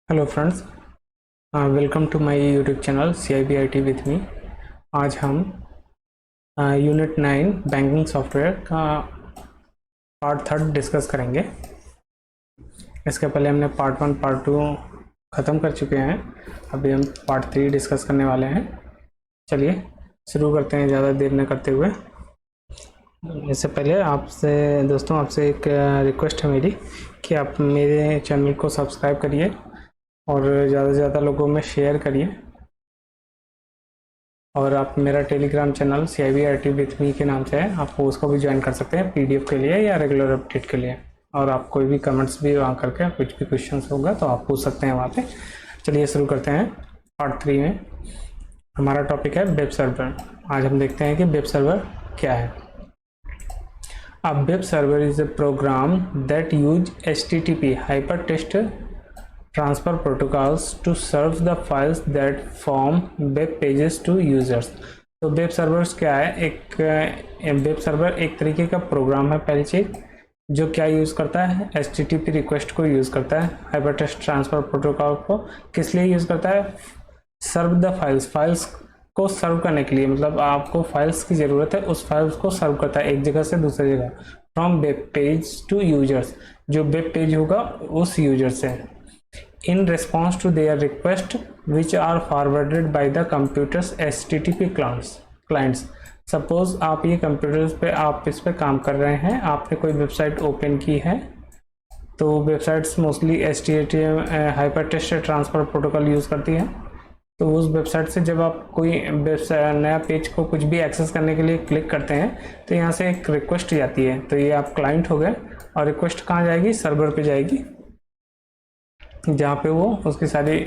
Hello friends, welcome to my YouTube channel CIBIT with me. आज हम unit 9 banking software का part third discuss करेंगे। इसके पहले हमने पार्ट 1 पार्ट 2 ख़त्म कर चुके हैं। अभी हम पार्ट 3 डिस्कस करने वाले हैं। चलिए शुरू करते हैं ज़्यादा देर न करते हुए। इससे पहले आपसे एक रिक्वेस्ट है मेरी कि आप मेरे चैनल को सब्सक्राइब करिए और ज़्यादा से ज़्यादा लोगों में शेयर करिए। और आप मेरा टेलीग्राम चैनल CIBIT विथ मी के नाम से है, आप उसको भी ज्वाइन कर सकते हैं PDF के लिए या रेगुलर अपडेट के लिए। और आप कोई भी कमेंट्स भी वहाँ करके कुछ भी क्वेश्चंस होगा तो आप पूछ सकते हैं वहाँ पे। चलिए शुरू करते हैं। पार्ट 3 में हमारा टॉपिक है वेब सर्वर। आज हम देखते हैं कि वेब सर्वर क्या है। A web server is a program that use HTTP hypertext transfer protocols to serve the files that form web pages to users। तो वेब सर्वर्स क्या है? एक वेब सर्वर एक तरीके का प्रोग्राम है पहली चीज, जो क्या यूज़ करता है? HTTP रिक्वेस्ट को यूज़ करता है, हाइपरटेक्स्ट ट्रांसफर प्रोटोकॉल को। किस लिए यूज़ करता है? सर्व द फाइल्स को सर्व करने के लिए। मतलब आपको फाइल्स की ज़रूरत है, उस फाइल्स को सर्व करता है एक जगह से दूसरी जगह। From web page to users, जो वेब पेज होगा उस यूजर से। In response to their request which are forwarded by the computer's HTTP clients। Suppose आप ये कंप्यूटर्स पे आप इस पे काम कर रहे हैं, आपने कोई वेबसाइट ओपन की है, तो websites mostly HTTP hypertext transfer protocol use करती है। तो उस वेबसाइट से जब आप कोई नया पेज को कुछ भी एक्सेस करने के लिए क्लिक करते हैं तो यहाँ से एक रिक्वेस्ट जाती है। तो ये आप क्लाइंट हो गए और रिक्वेस्ट कहाँ जाएगी? सर्वर पे जाएगी, जहाँ पे वो उसकी सारी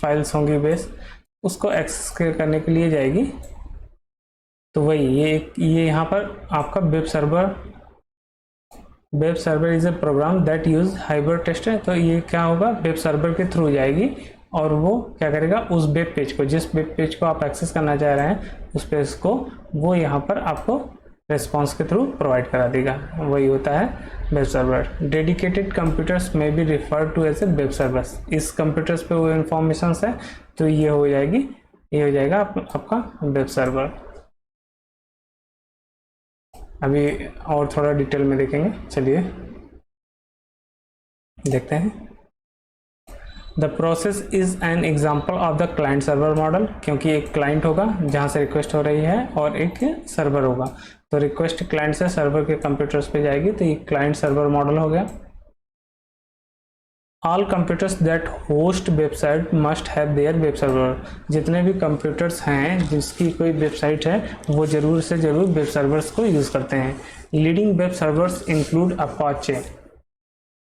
फाइल्स होंगी, बेस उसको एक्सेस करने के लिए जाएगी। तो वही ये यहाँ पर आपका web server is a program that use hypertext है। तो ये क्या होगा? वेब सर्वर के थ्रू जाएगी और वो क्या करेगा? उस वेब पेज को, जिस वेब पेज को आप एक्सेस करना चाह रहे हैं, उस पेज को वो यहाँ पर आपको रेस्पॉन्स के थ्रू प्रोवाइड करा देगा। वही होता है वेब सर्वर। डेडिकेटेड कंप्यूटर्स में भी refer to as a web servers. इस कंप्यूटर्स पे वो इंफॉर्मेशन है, तो ये हो जाएगा आपका वेब सर्वर। अभी और थोड़ा डिटेल में देखेंगे। चलिए देखते हैं। The process is an example of the client server model, क्योंकि एक क्लाइंट होगा जहाँ से रिक्वेस्ट हो रही है और एक सर्वर होगा। तो रिक्वेस्ट क्लाइंट से सर्वर के कंप्यूटर्स पे जाएगी, तो ये क्लाइंट सर्वर मॉडल हो गया। All computers that host website must have their web server. जितने भी कंप्यूटर्स हैं जिसकी कोई वेबसाइट है, वो जरूर से जरूर वेब सर्वर्स को यूज़ करते हैं। Leading web servers include Apache,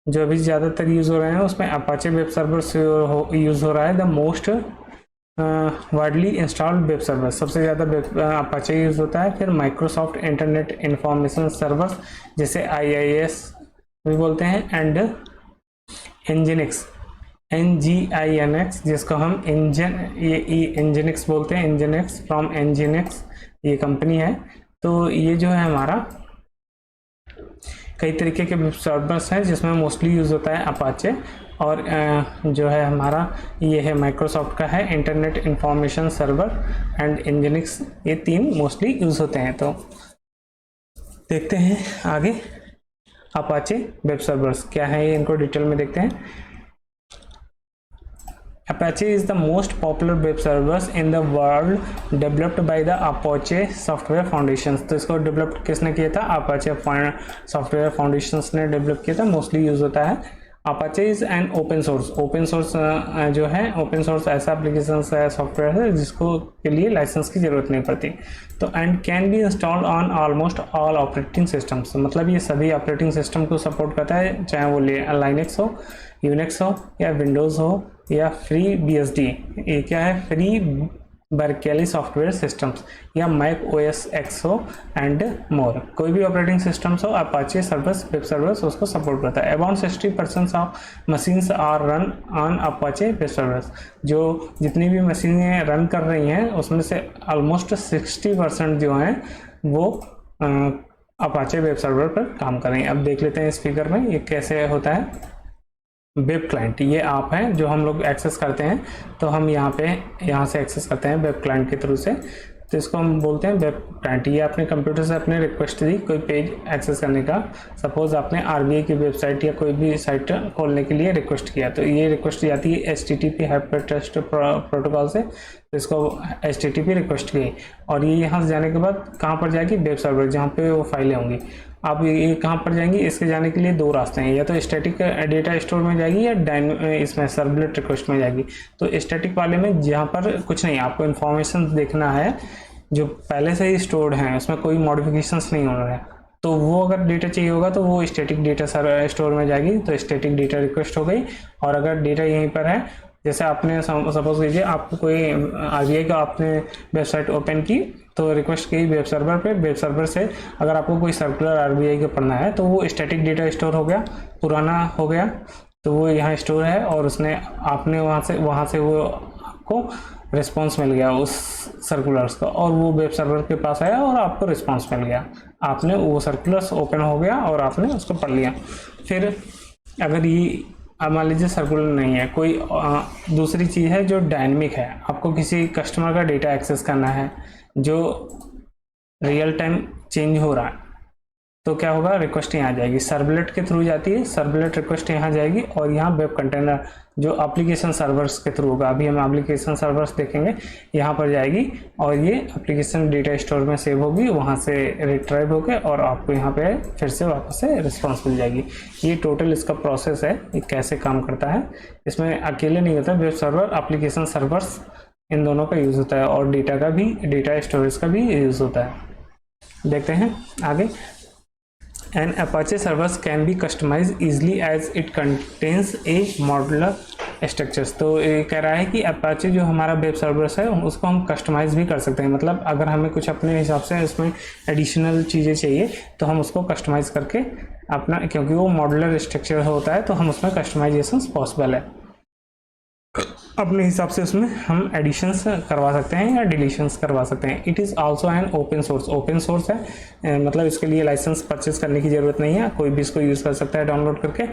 जो अभी ज़्यादातर यूज़ हो रहे हैं उसमें अपाचे वेब सर्वर्स यूज़ हो रहा है। The most widely installed web server, सबसे ज़्यादा अपाचे यूज़ होता है। फिर माइक्रोसॉफ्ट इंटरनेट इंफॉर्मेशन सर्वर्स, जैसे IIS भी बोलते हैं, एंड एनजिनिक्स, NGINX, जिसको हम एनजिनिक्स बोलते हैं। एनजिनिक्स फ्रॉम एनजिनिक्स, ये कंपनी है। तो ये जो है हमारा कई तरीके के वेब सर्वर्स हैं जिसमें मोस्टली यूज़ होता है अपाचे। और जो है हमारा ये है माइक्रोसॉफ्ट का है इंटरनेट इंफॉर्मेशन सर्वर एंड एनजिनिक्स, ये तीन मोस्टली यूज़ होते हैं। तो देखते हैं आगे अपाचे वेब सर्वर्स क्या है, ये इनको डिटेल में देखते हैं। Apache is the most popular web servers in the world, developed by the Apache Software Foundation। तो इसको डेवलप किसने किया था? Apache Software Foundations ने डेवलप किया था। मोस्टली यूज होता है। Apache is an open source जो है ओपन सोर्स ऐसा एप्लीकेशन है, सॉफ्टवेयर है जिसको के लिए लाइसेंस की ज़रूरत नहीं पड़ती। तो and can be installed on almost all operating systems, मतलब ये सभी ऑपरेटिंग सिस्टम को सपोर्ट करता है, चाहे वो लाइनक्स हो, यूनिक्स हो या विंडोज़ हो या फ्री BSD, ये क्या है? फ्री बर्कली सॉफ्टवेयर सिस्टम्स, या मैक OS X हो एंड मोर। कोई भी ऑपरेटिंग सिस्टम्स हो, अपाचे सर्वर्स वेब सर्वर्स उसको सपोर्ट करता है। About 60% of machines are run on Apache web servers. जो जितनी भी मशीनें रन कर रही हैं उसमें से ऑलमोस्ट 60% जो हैं वो अपाचे वेब सर्वर पर काम कर रही हैं। अब देख लेते हैं इस फिगर में ये कैसे होता है। वेब क्लाइंट ये ऐप है जो हम लोग एक्सेस करते हैं, तो हम यहाँ से एक्सेस करते हैं वेब क्लाइंट के थ्रू से, तो इसको हम बोलते हैं वेब क्लाइंट। ये अपने कंप्यूटर से अपने रिक्वेस्ट दी कोई पेज एक्सेस करने का, सपोज आपने आरबीआई की वेबसाइट या कोई भी साइट खोलने के लिए रिक्वेस्ट किया, तो ये रिक्वेस्ट जाती है HTTP हाइपरटेक्स्ट प्रोटोकॉल से, तो इसको HTTP रिक्वेस्ट की और ये यहाँ से जाने के बाद कहाँ पर जाएगी, वेब सर्वर जहाँ पे वो फाइलें होंगी। अब ये कहाँ पर जाएंगी, इसके जाने के लिए दो रास्ते हैं, या तो स्टैटिक डेटा स्टोर में जाएगी या इसमें सर्वलेट रिक्वेस्ट में जाएगी। तो स्टैटिक वाले में जहाँ पर कुछ नहीं, आपको इन्फॉर्मेशन देखना है जो पहले से ही स्टोर्ड हैं, उसमें कोई मॉडिफिकेशंस नहीं हो रहा है, तो वो अगर डेटा चाहिए होगा तो वो स्टैटिक डेटा स्टोर में जाएगी, तो स्टैटिक डेटा रिक्वेस्ट हो गई। और अगर डेटा यहीं पर है, जैसे आपने सपोज कीजिए आपको कोई आरबीआई का आपने वेबसाइट ओपन की, तो रिक्वेस्ट की वेब सर्वर पे, वेब सर्वर से अगर आपको कोई सर्कुलर आरबीआई का पढ़ना है, तो वो स्टैटिक डेटा स्टोर हो गया, पुराना हो गया, तो वो यहाँ स्टोर है और उसने आपने वहाँ से वो आपको रिस्पांस मिल गया उस सर्कुलर्स का, और वो वेब सर्वर के पास आया और आपको रिस्पांस मिल गया, आपने वो सर्कुलर्स ओपन हो गया और आपने उसको पढ़ लिया। फिर अगर ये अब मान लीजिए सर्कुलर नहीं है, कोई दूसरी चीज़ है जो डायनेमिक है, आपको किसी कस्टमर का डेटा एक्सेस करना है जो रियल टाइम चेंज हो रहा है, तो क्या होगा, रिक्वेस्ट यहाँ जाएगी, सर्वलेट के थ्रू जाती है, सर्वलेट रिक्वेस्ट यहाँ जाएगी और यहाँ वेब कंटेनर जो एप्लीकेशन सर्वर्स के थ्रू होगा, अभी हम एप्लीकेशन सर्वर्स देखेंगे, यहाँ पर जाएगी और ये एप्लीकेशन डेटा स्टोर में सेव होगी, वहाँ से रिट्राइव होकर और आपको यहाँ पे फिर से वापस से रिस्पॉन्स मिल जाएगी। ये टोटल इसका प्रोसेस है, ये कैसे काम करता है। इसमें अकेले नहीं होता, वेब सर्वर एप्लीकेशन सर्वर्स इन दोनों का यूज़ होता है और डेटा का भी, डेटा स्टोरेज का भी यूज़ होता है। देखते हैं आगे। An Apache servers can be customized easily as it contains a modular structures। तो ये कह रहा है कि Apache जो हमारा वेब सर्वर्स है उसको हम कस्टमाइज़ भी कर सकते हैं, मतलब अगर हमें कुछ अपने हिसाब से इसमें एडिशनल चीज़ें चाहिए तो हम उसको कस्टमाइज़ करके अपना, क्योंकि वो मॉड्यूलर स्ट्रक्चर होता है तो हम उसमें कस्टमाइजेशन पॉसिबल है, अपने हिसाब से उसमें हम एडिशंस करवा सकते हैं या डिलीशंस करवा सकते हैं। It is also an open source, open source है, मतलब इसके लिए लाइसेंस परचेज करने की ज़रूरत नहीं है, कोई भी इसको यूज़ कर सकता है डाउनलोड करके।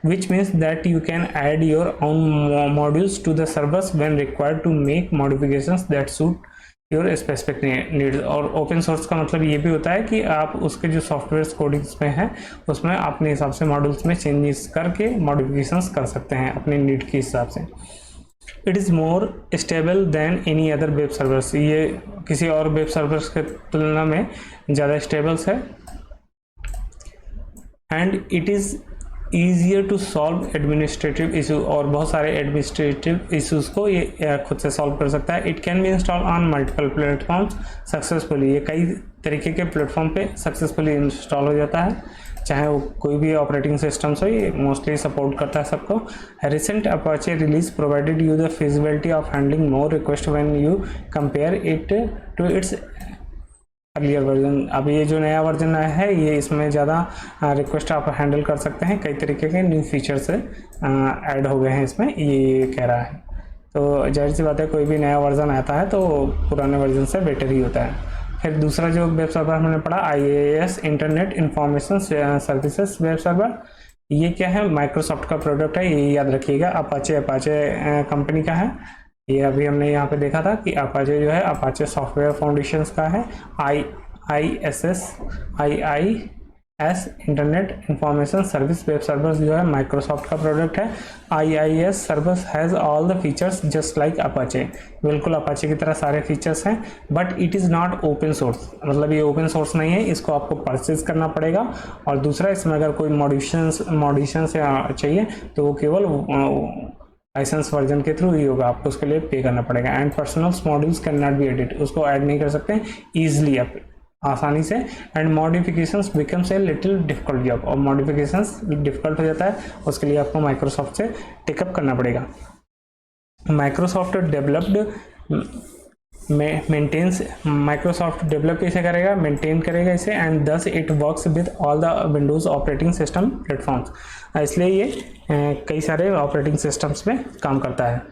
Which means that you can add your own modules to the servers when required to make modifications that suit your specific needs. और ओपन सोर्स का मतलब ये भी होता है कि आप उसके जो सॉफ्टवेयर कोडिंग्स में है उसमें अपने हिसाब से मॉड्यूल्स में चेंजेस करके मॉडिफिकेशंस कर सकते हैं अपने नीड के हिसाब से। It is more stable than any other web servers, ये किसी और वेब सर्वर्स के तुलना में ज़्यादा स्टेबल्स है। And it is easier to solve administrative issue, और बहुत सारे एडमिनिस्ट्रेटिव इशूज़ को ये खुद से सॉल्व कर सकता है। It can be install on multiple platforms successfully, ये कई तरीके के प्लेटफॉर्म पे सक्सेसफुली इंस्टॉल हो जाता है, चाहे वो कोई भी ऑपरेटिंग सिस्टम्स हो, ये मोस्टली सपोर्ट करता है सबको। Recent Apache release provided you the feasibility of handling more request when you compare it to its earlier version. अब ये जो नया वर्जन है ये इसमें ज़्यादा रिक्वेस्ट आप हैंडल कर सकते हैं, कई तरीके के न्यू फीचर्स ऐड हो गए हैं इसमें, ये कह रहा है। तो जाहिर सी बात है कोई भी नया वर्जन आता है तो पुराने वर्जन से बेटर ही होता है। फिर दूसरा जो वेब सर्वर हमने पढ़ा IaaS internet information services web server, ये क्या है, माइक्रोसॉफ्ट का प्रोडक्ट है, ये याद रखिएगा। अपाचे कंपनी का है, ये अभी हमने यहाँ पे देखा था कि अपाचे जो है अपाचे सॉफ्टवेयर फाउंडेशंस का है। IaaS internet information service web servers जो है माइक्रोसॉफ्ट का प्रोडक्ट है। IaaS service has all the features just like Apache, बिल्कुल अपाचे की तरह सारे फीचर्स हैं, but it is not open source, मतलब ये ओपन सोर्स नहीं है, इसको आपको परचेज करना पड़ेगा। और दूसरा, इसमें अगर कोई मॉडिफिकेशंस चाहिए तो वो केवल लाइसेंस वर्जन के थ्रू ही होगा, आपको उसके लिए पे करना पड़ेगा। And personal modules can not be edit, उसको ऐड नहीं कर सकते ईजिली आप आसानी से। And modifications becomes a little difficult job, और मॉडिफिकेशंस डिफिकल्ट हो जाता है, उसके लिए आपको माइक्रोसॉफ्ट से टेकअप करना पड़ेगा। Microsoft developed maintains, Microsoft develop कैसे करेगा, मेंटेन करेगा इसे, and thus it works with all the Windows operating system platforms, इसलिए ये कई सारे ऑपरेटिंग सिस्टम्स में काम करता है।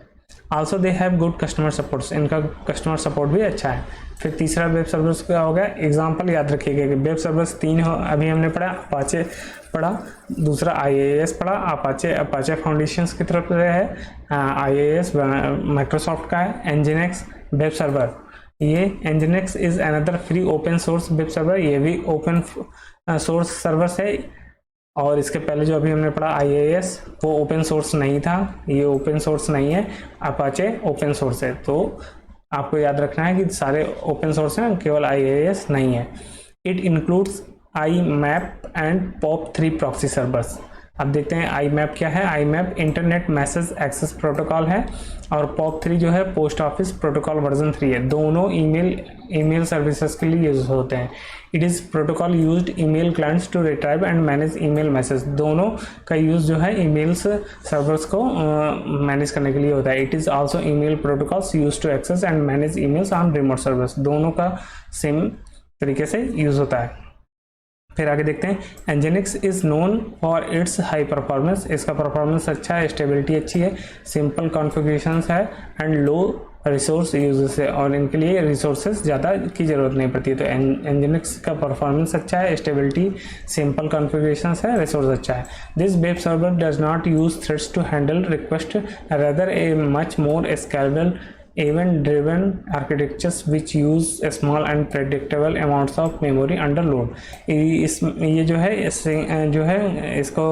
Also they have good customer support, इनका कस्टमर सपोर्ट भी अच्छा है। फिर तीसरा वेब सर्वर्स क्या हो गया, एग्जाम्पल याद रखिएगा कि वेब सर्वर्स 3 हो, अभी हमने पढ़ा अपाचे पढ़ा, दूसरा IaaS पढ़ा, अपाचे फाउंडेशंस की तरफ से है, IaaS माइक्रोसॉफ्ट का है, Nginx वेब सर्वर, ये Nginx is another free open source web server, ये भी ओपन सोर्स सर्वर्स है। और इसके पहले जो अभी हमने पढ़ा IaaS वो ओपन सोर्स नहीं था, ये ओपन सोर्स नहीं है, अपाचे ओपन सोर्स है। तो आपको याद रखना है कि सारे ओपन सोर्स हैं, केवल IaaS नहीं है। It includes IMAP and POP3 proxy servers. अब देखते हैं IMAP क्या है। IMAP internet message access protocol है और POP3 जो है पोस्ट ऑफिस प्रोटोकॉल वर्जन 3 है। दोनों ईमेल सर्विसेज के लिए यूज होते हैं। It is protocol used email clients to retrieve and manage email message. दोनों का यूज़ जो है ईमेल्स सर्वर्स को मैनेज करने के लिए होता है। It is also email protocols use to access and manage emails on remote servers. दोनों का सेम तरीके से यूज़ होता है। फिर आगे देखते हैं Nginx is known for its high performance. इसका परफॉर्मेंस अच्छा है, स्टेबिलिटी अच्छी है, सिंपल कॉन्फ़िगरेशंस है एंड लो रिसोर्स यूजेस है, और इनके लिए रिसोर्सेज ज़्यादा की ज़रूरत नहीं पड़ती। तो Nginx का परफॉर्मेंस अच्छा है, स्टेबिलिटी, सिंपल कॉन्फ़िगरेशंस है, रिसोर्स अच्छा है। This web server does not use threads to handle request, rather a much more scalable event driven architectures which use small and predictable amounts of memory under load। ये जो है इसको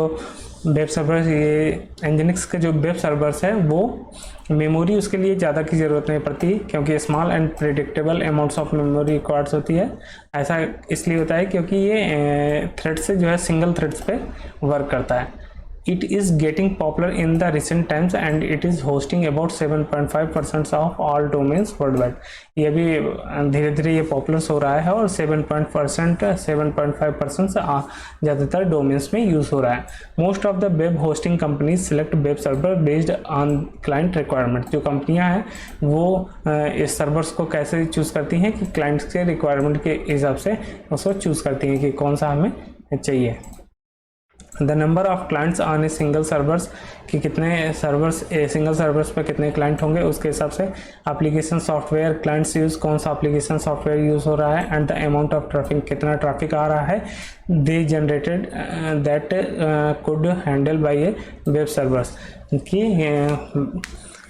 web servers, ये Nginx के जो web servers है वो memory उसके लिए ज़्यादा की ज़रूरत नहीं पड़ती, क्योंकि small and predictable amounts of memory requireds होती है। ऐसा इसलिए होता है क्योंकि ये थ्रेड से जो है सिंगल थ्रेड्स पे वर्क करता है। It is getting popular in the recent times and it is hosting about 7.5% of all domains worldwide। ये भी धीरे धीरे ये पॉपुलर हो रहा है और 7.5% ज़्यादातर डोमेन्स में यूज़ हो रहा है। Most of the web hosting companies select web server based on client requirement. जो कंपनियां हैं वो इस सर्वर्स को कैसे चूज़ करती हैं कि क्लाइंट्स के रिक्वायरमेंट के हिसाब से उसको चूज़ करती हैं कि कौन सा हमें चाहिए। The number of clients on a single servers, कि कितने सर्वर्स सिंगल सर्वर्स पर कितने क्लाइंट होंगे उसके हिसाब से। एप्लीकेशन सॉफ्टवेयर क्लाइंट्स यूज़, कौन सा एप्लीकेशन सॉफ्टवेयर यूज़ हो रहा है, and the amount of traffic, कितना ट्रैफिक आ रहा है, they generated that could handle by a web servers, कि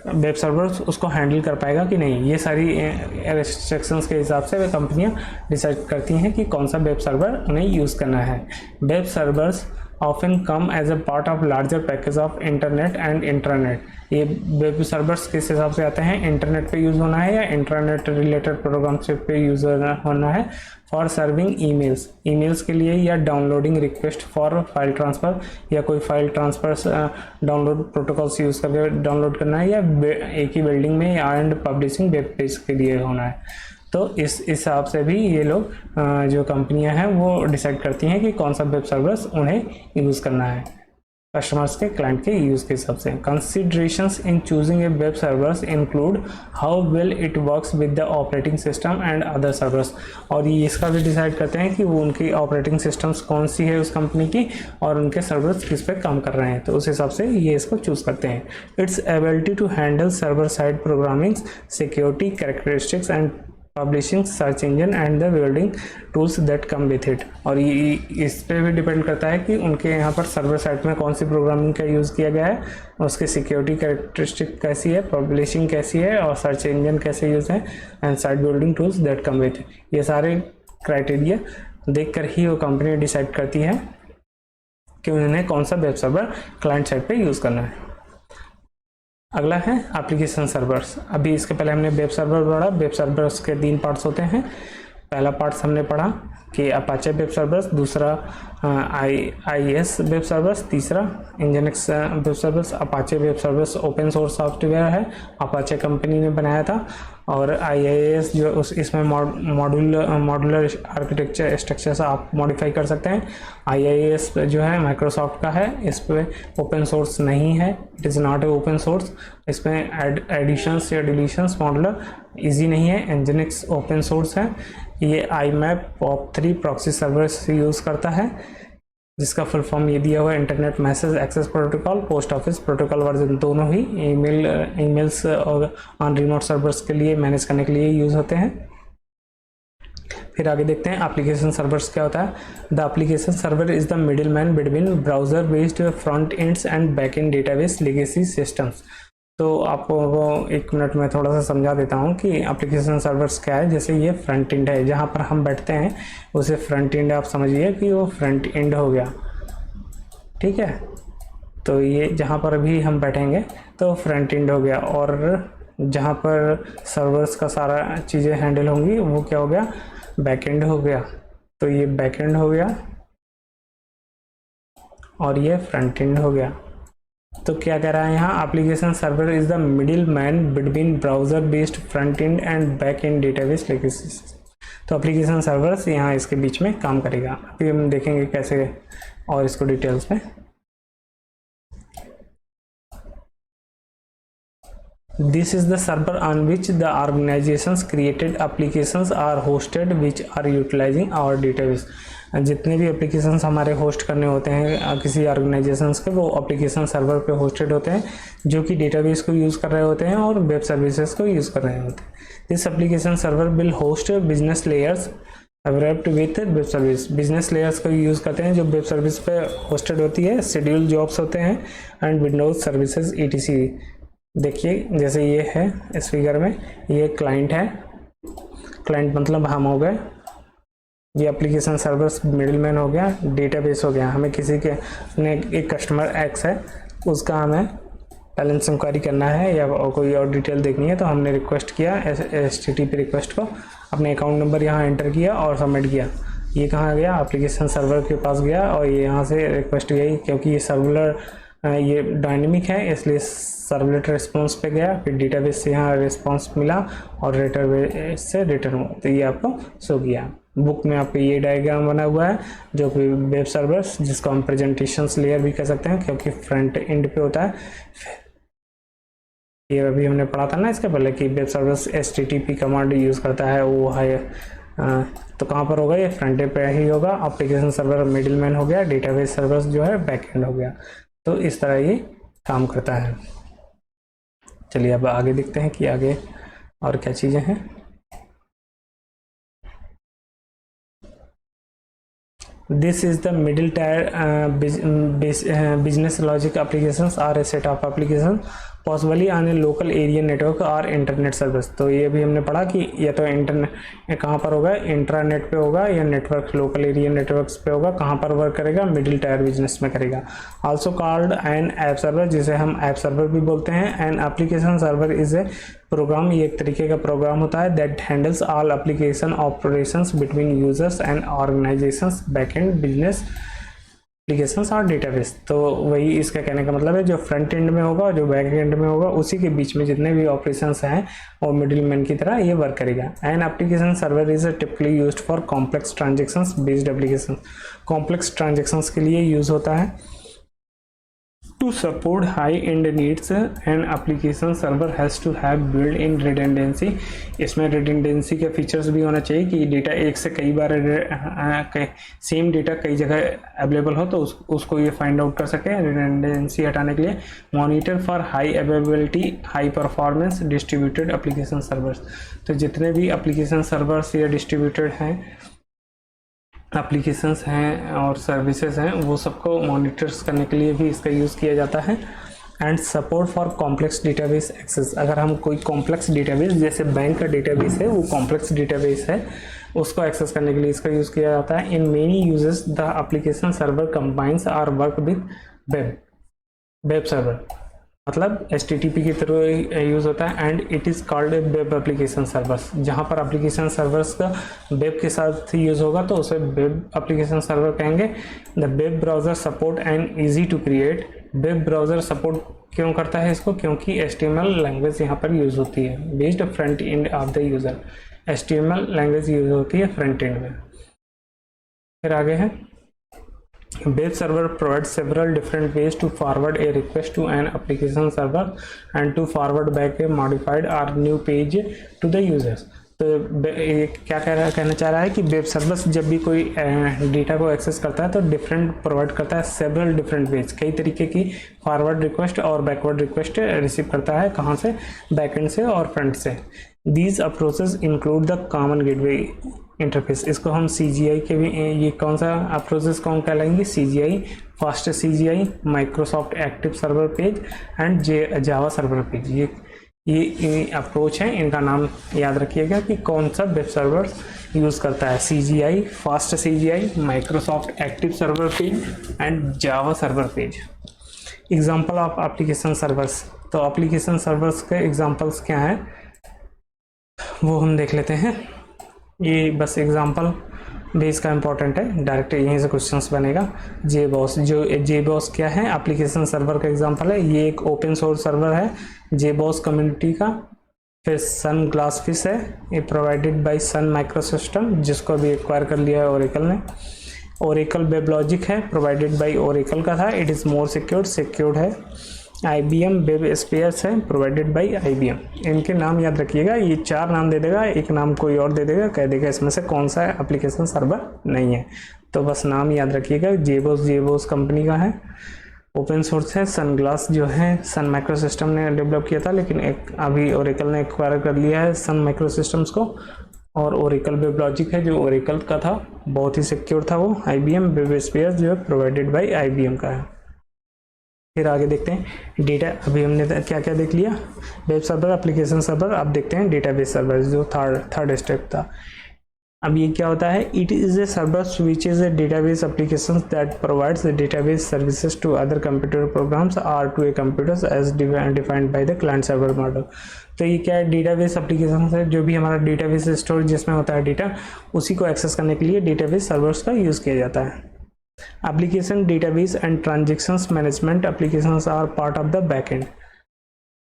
वेब सर्वर्स उसको हैंडल कर पाएगा कि नहीं। ये सारी रेस्ट्रिक्शंस के हिसाब से वे कंपनियां डिसाइड करती हैं कि कौन सा वेब सर्वर उन्हें यूज़ करना है। Web servers often come as a part of larger package of internet and intranet। ये वेब सर्वर्स किस हिसाब से आते हैं, इंटरनेट पे यूज़ होना है या इंटरनेट रिलेटेड प्रोग्राम पे यूज़ होना है। फॉर सर्विंग ईमेल्स के लिए, या downloading request for file transfer, या कोई file transfer download protocols use करके डाउनलोड करना है, या एक ही बिल्डिंग में, या एंड पब्लिशिंग वेब पेज के लिए होना है। तो इस हिसाब से भी ये लोग जो कंपनियां हैं वो डिसाइड करती हैं कि कौन सा वेब सर्वर्स उन्हें यूज़ करना है, कस्टमर्स के, क्लाइंट के यूज़ के हिसाब से। Considerations in choosing a web servers include how well it works with the operating system and other servers. और ये इसका भी डिसाइड करते हैं कि वो उनकी ऑपरेटिंग सिस्टम्स कौन सी है उस कंपनी की, और उनके सर्वर्स किस पे काम कर रहे हैं, तो उस हिसाब से ये इसको चूज़ करते हैं। Its ability to handle server side programming, security characteristics and publishing, search engine and the building tools that come with it. और ये इस पे भी डिपेंड करता है कि उनके यहाँ पर सर्वर साइड में कौन सी प्रोग्रामिंग का यूज़ किया गया है, उसकी सिक्योरिटी कैरेक्टरिस्टिक कैसी है, पब्लिशिंग कैसी है, और सर्च इंजन कैसे यूज़ है, and site building tools that come with it. ये सारे क्राइटेरिया देख कर ही वो कंपनी डिसाइड करती है कि उन्हें कौन सा वेब सर्वर क्लाइंट साइड पर यूज़ करना है। अगला है एप्लीकेशन सर्वर्स। अभी इसके पहले हमने वेब सर्वर पढ़ा। वेब सर्वर्स के 3 पार्ट्स होते हैं। पहला पार्ट्स हमने पढ़ा कि अपाचे वेब सर्वर्स, दूसरा IaaS वेब सर्वर्स, तीसरा Nginx web servers. Apache web servers open source software है, अपाचे कंपनी ने बनाया था। और IaaS जो इसमें मॉड्यूलर आर्किटेक्चर स्ट्रक्चर से आप मॉडिफाई कर सकते हैं। IaaS जो है माइक्रोसॉफ्ट का है, इस पर ओपन सोर्स नहीं है, it is not a open source. इसमें एडिशंस या डिलीशंस मॉडुलर ईजी नहीं है। Nginx ओपन सोर्स है। ये IMAP POP3 प्रॉक्सी सर्वर से यूज़ करता है। जिसका फुल फॉर्म ये दिया हुआ है internet message access protocol, post office protocol version दोनों ही ईमेल्स और ऑन रिमोट सर्वर्स के लिए मैनेज करने के लिए यूज़ होते हैं। फिर आगे देखते हैं एप्लीकेशन सर्वर्स क्या होता है। The application server is the middle man between browser based front ends and back and database legacy systems. तो आपको वो 1 मिनट में थोड़ा सा समझा देता हूँ कि एप्लीकेशन सर्वर्स क्या है। जैसे ये फ्रंट एंड है, जहाँ पर हम बैठते हैं उसे फ्रंट एंड आप समझिए कि वो फ्रंट एंड हो गया, ठीक है। तो ये जहाँ पर भी हम बैठेंगे तो फ्रंट एंड हो गया, और जहाँ पर सर्वर्स का सारा चीज़ें हैंडल होंगी वो क्या हो गया, बैक एंड हो गया। तो ये बैक एंड हो गया और ये फ्रंट एंड हो गया। तो क्या कह रहा है यहाँ, application server is the middle man between browser based front end and back and database legacy. तो एप्लीकेशन सर्वर्स यहाँ इसके बीच में काम करेगा। अभी हम देखेंगे कैसे और इसको डिटेल्स में। This is the server on which the organizations created applications are hosted which are utilizing our database। जितने भी एप्लीकेशंस हमारे होस्ट करने होते हैं किसी ऑर्गेनाइजेशंस के, वो एप्लीकेशन सर्वर पे होस्टेड होते हैं जो कि डेटाबेस को यूज़ कर रहे होते हैं और वेब सर्विसेज को यूज़ कर रहे होते हैं। This application server will host business layers wrapped with web service. Business layers को यूज़ करते हैं जो वेब सर्विस पे होस्टेड होती है, शेड्यूल जॉब्स होते हैं एंड विंडोज सर्विसेज etc। देखिए जैसे ये है इस फिगर में, ये क्लाइंट है, क्लाइंट मतलब हम हो गए, ये एप्लीकेशन सर्वर्स मिडिलमैन हो गया, डेटाबेस हो गया। हमें किसी के ने एक कस्टमर एक्स है, उसका हमें बैलेंस इंक्वायरी करना है या कोई और डिटेल देखनी है, तो हमने रिक्वेस्ट किया HTTP रिक्वेस्ट को, अपने अकाउंट नंबर यहाँ एंटर किया और सबमिट किया। ये कहाँ गया, एप्लीकेशन सर्वर के पास गया और ये यहाँ से रिक्वेस्ट गई। क्योंकि ये सर्वर ये डायनेमिक है इसलिए सर्वलेट रिस्पॉन्स पे गया, फिर डेटाबेस से यहाँ रिस्पॉन्स मिला और डेटाबेस से रिटर्न हुआ। तो ये आपको शो किया। बुक में आपको ये डायग्राम बना हुआ है जो कि वेब सर्वर्स, जिसको हम प्रेजेंटेशंस लेयर भी कह सकते हैं क्योंकि फ्रंट एंड पे होता है। ये अभी हमने पढ़ा था ना इसके पहले कि web servers HTTP command use करता है, वो है तो कहाँ पर होगा, ये फ्रंट एंड पे ही होगा। एप्लीकेशन सर्वर मिडिलमैन हो गया, डेटाबेस सर्वर्स जो है बैक एंड हो गया। तो इस तरह ये काम करता है। चलिए अब आगे देखते हैं कि आगे और क्या चीज़ें हैं। This is the middle tier business logic applications are a set of applications possibly on a local area network or internet service। तो ये भी हमने पढ़ा कि या तो इंटरनेट कहाँ पर होगा, इंट्रानेट पे होगा या नेटवर्क लोकल एरिया नेटवर्क्स पे होगा। कहाँ पर वर्क करेगा, मिडिल टायर बिजनेस में करेगा। Also called an app server, जिसे हम ऐप सर्वर भी बोलते हैं। An application server is a program, ये एक तरीके का प्रोग्राम होता है that handles all application operations between users and organisations back end business applications और डेटाबेस। तो वही इसका कहने का मतलब है, जो फ्रंट एंड में होगा और जो बैक एंड में होगा उसी के बीच में जितने भी ऑपरेशंस हैं और मिडिल मैन की तरह ये वर्क करेगा। N application server is typically used for complex transactions based application. Complex transactions के लिए यूज होता है। To support high-end needs, an application server has to have built-in redundancy। इसमें redundancy के फीचर्स भी होना चाहिए कि डेटा एक से कई बार सेम डेटा कई जगह अवेलेबल हो तो उसको ये फाइंड आउट कर सके। redundancy हटाने के लिए monitor for high availability high performance distributed application servers. तो जितने भी एप्लीकेशन सर्वर्स या डिस्ट्रीब्यूटेड हैं एप्लीकेशंस हैं और सर्विसेज हैं वो सबको मॉनिटर्स करने के लिए भी इसका यूज़ किया जाता है। And support for complex database access. अगर हम कोई कॉम्प्लेक्स डेटाबेस जैसे बैंक का डेटाबेस है, वो कॉम्प्लेक्स डेटाबेस है, उसको एक्सेस करने के लिए इसका यूज़ किया जाता है। In many uses the application server combines or work with web server, मतलब HTTP की तरह यूज़ होता है। And it is called a web application servers. जहाँ पर एप्लीकेशन सर्वर्स का वेब के साथ यूज़ होगा तो उसे वेब एप्लीकेशन सर्वर कहेंगे। The web browser support and easy to create. Web browser support क्यों करता है इसको, क्योंकि HTML लैंग्वेज यहाँ पर यूज़ होती है based front end of the user. HTML language use होती है फ्रंट एंड में। फिर आगे है web server provides several different ways to forward a request to an application server and to forward back a modified or new page to the users। तो ये क्या कहना चाह रहा है कि वेब सर्वर्स जब भी कोई डेटा को एक्सेस करता है तो डिफरेंट प्रोवाइड करता है, सेवरल डिफरेंट वेज, कई तरीके की फॉरवर्ड रिक्वेस्ट और बैकवर्ड रिक्वेस्ट रिसीव करता है, कहाँ से, बैकएंड से और फ्रंट से। These approaches include the common gateway interface, इसको हम CGI के भी, ये कौन सा अप्रोचेस कौन कहलाएंगे, CGI, fast CGI, Microsoft active server page and Java server page. ये अप्रोच है, इनका नाम याद रखिएगा कि कौन सा वेब सर्वर यूज़ करता है, CGI, fast CGI, Microsoft active server page and Java server page. Example of application servers, तो एप्लीकेशन सर्वर्स के एग्जाम्पल्स क्या हैं वो हम देख लेते हैं। ये बस एग्जाम्पल भी इसका इम्पोर्टेंट है, डायरेक्ट यहीं से क्वेश्चंस बनेगा। JBoss, जो JBoss क्या है, एप्लीकेशन सर्वर का एग्जांपल है। ये एक ओपन सोर्स सर्वर है JBoss कम्युनिटी का। फिर सन ग्लासफिश है, ये प्रोवाइडेड बाय सन माइक्रोसिस्टम, जिसको अभी एक्वायर कर लिया है ओरेकल ने। ओरेकल वेब लॉजिक है, प्रोवाइडेड बाय ओरेकल का था, इट इज़ मोर सिक्योर्ड है। IBM वेब स्पेयर्स है, प्रोवाइडेड बाय IBM। इनके नाम याद रखिएगा, ये 4 नाम दे देगा, एक नाम कोई और दे देगा, कह देगा इसमें से कौन सा एप्लीकेशन सर्वर नहीं है, तो बस नाम याद रखिएगा। JBoss कंपनी का है, ओपन सोर्स है। सनग्लास जो है सन माइक्रोसिस्टम ने डेवलप किया था, लेकिन अभी ओरेकल ने एक्वायर कर लिया है सन माइक्रोसिस्टम्स को। और ओरेकल वेब लॉजिक है, जो ओरेकल का था, बहुत ही सिक्योर था वो। IBM वेब स्पेयर्स जो है प्रोवाइडेड बाई IBM का है। फिर आगे देखते हैं डेटा, अभी हमने क्या क्या देख लिया, वेब सर्वर, एप्लीकेशन सर्वर। अब देखते हैं डेटाबेस सर्वर, जो थर्ड स्टेप था। अब ये क्या होता है, it is a server which is a database application that provides database services to other computer programs or to a computers as defined by the client server model. तो ये क्या है, डेटाबेस एप्लीकेशन है, जो भी हमारा डेटाबेस स्टोर जिसमें होता है डेटा, उसी को एक्सेस करने के लिए डेटाबेस सर्वर्स का यूज़ किया जाता है। Application database and transactions management applications are part of the backend.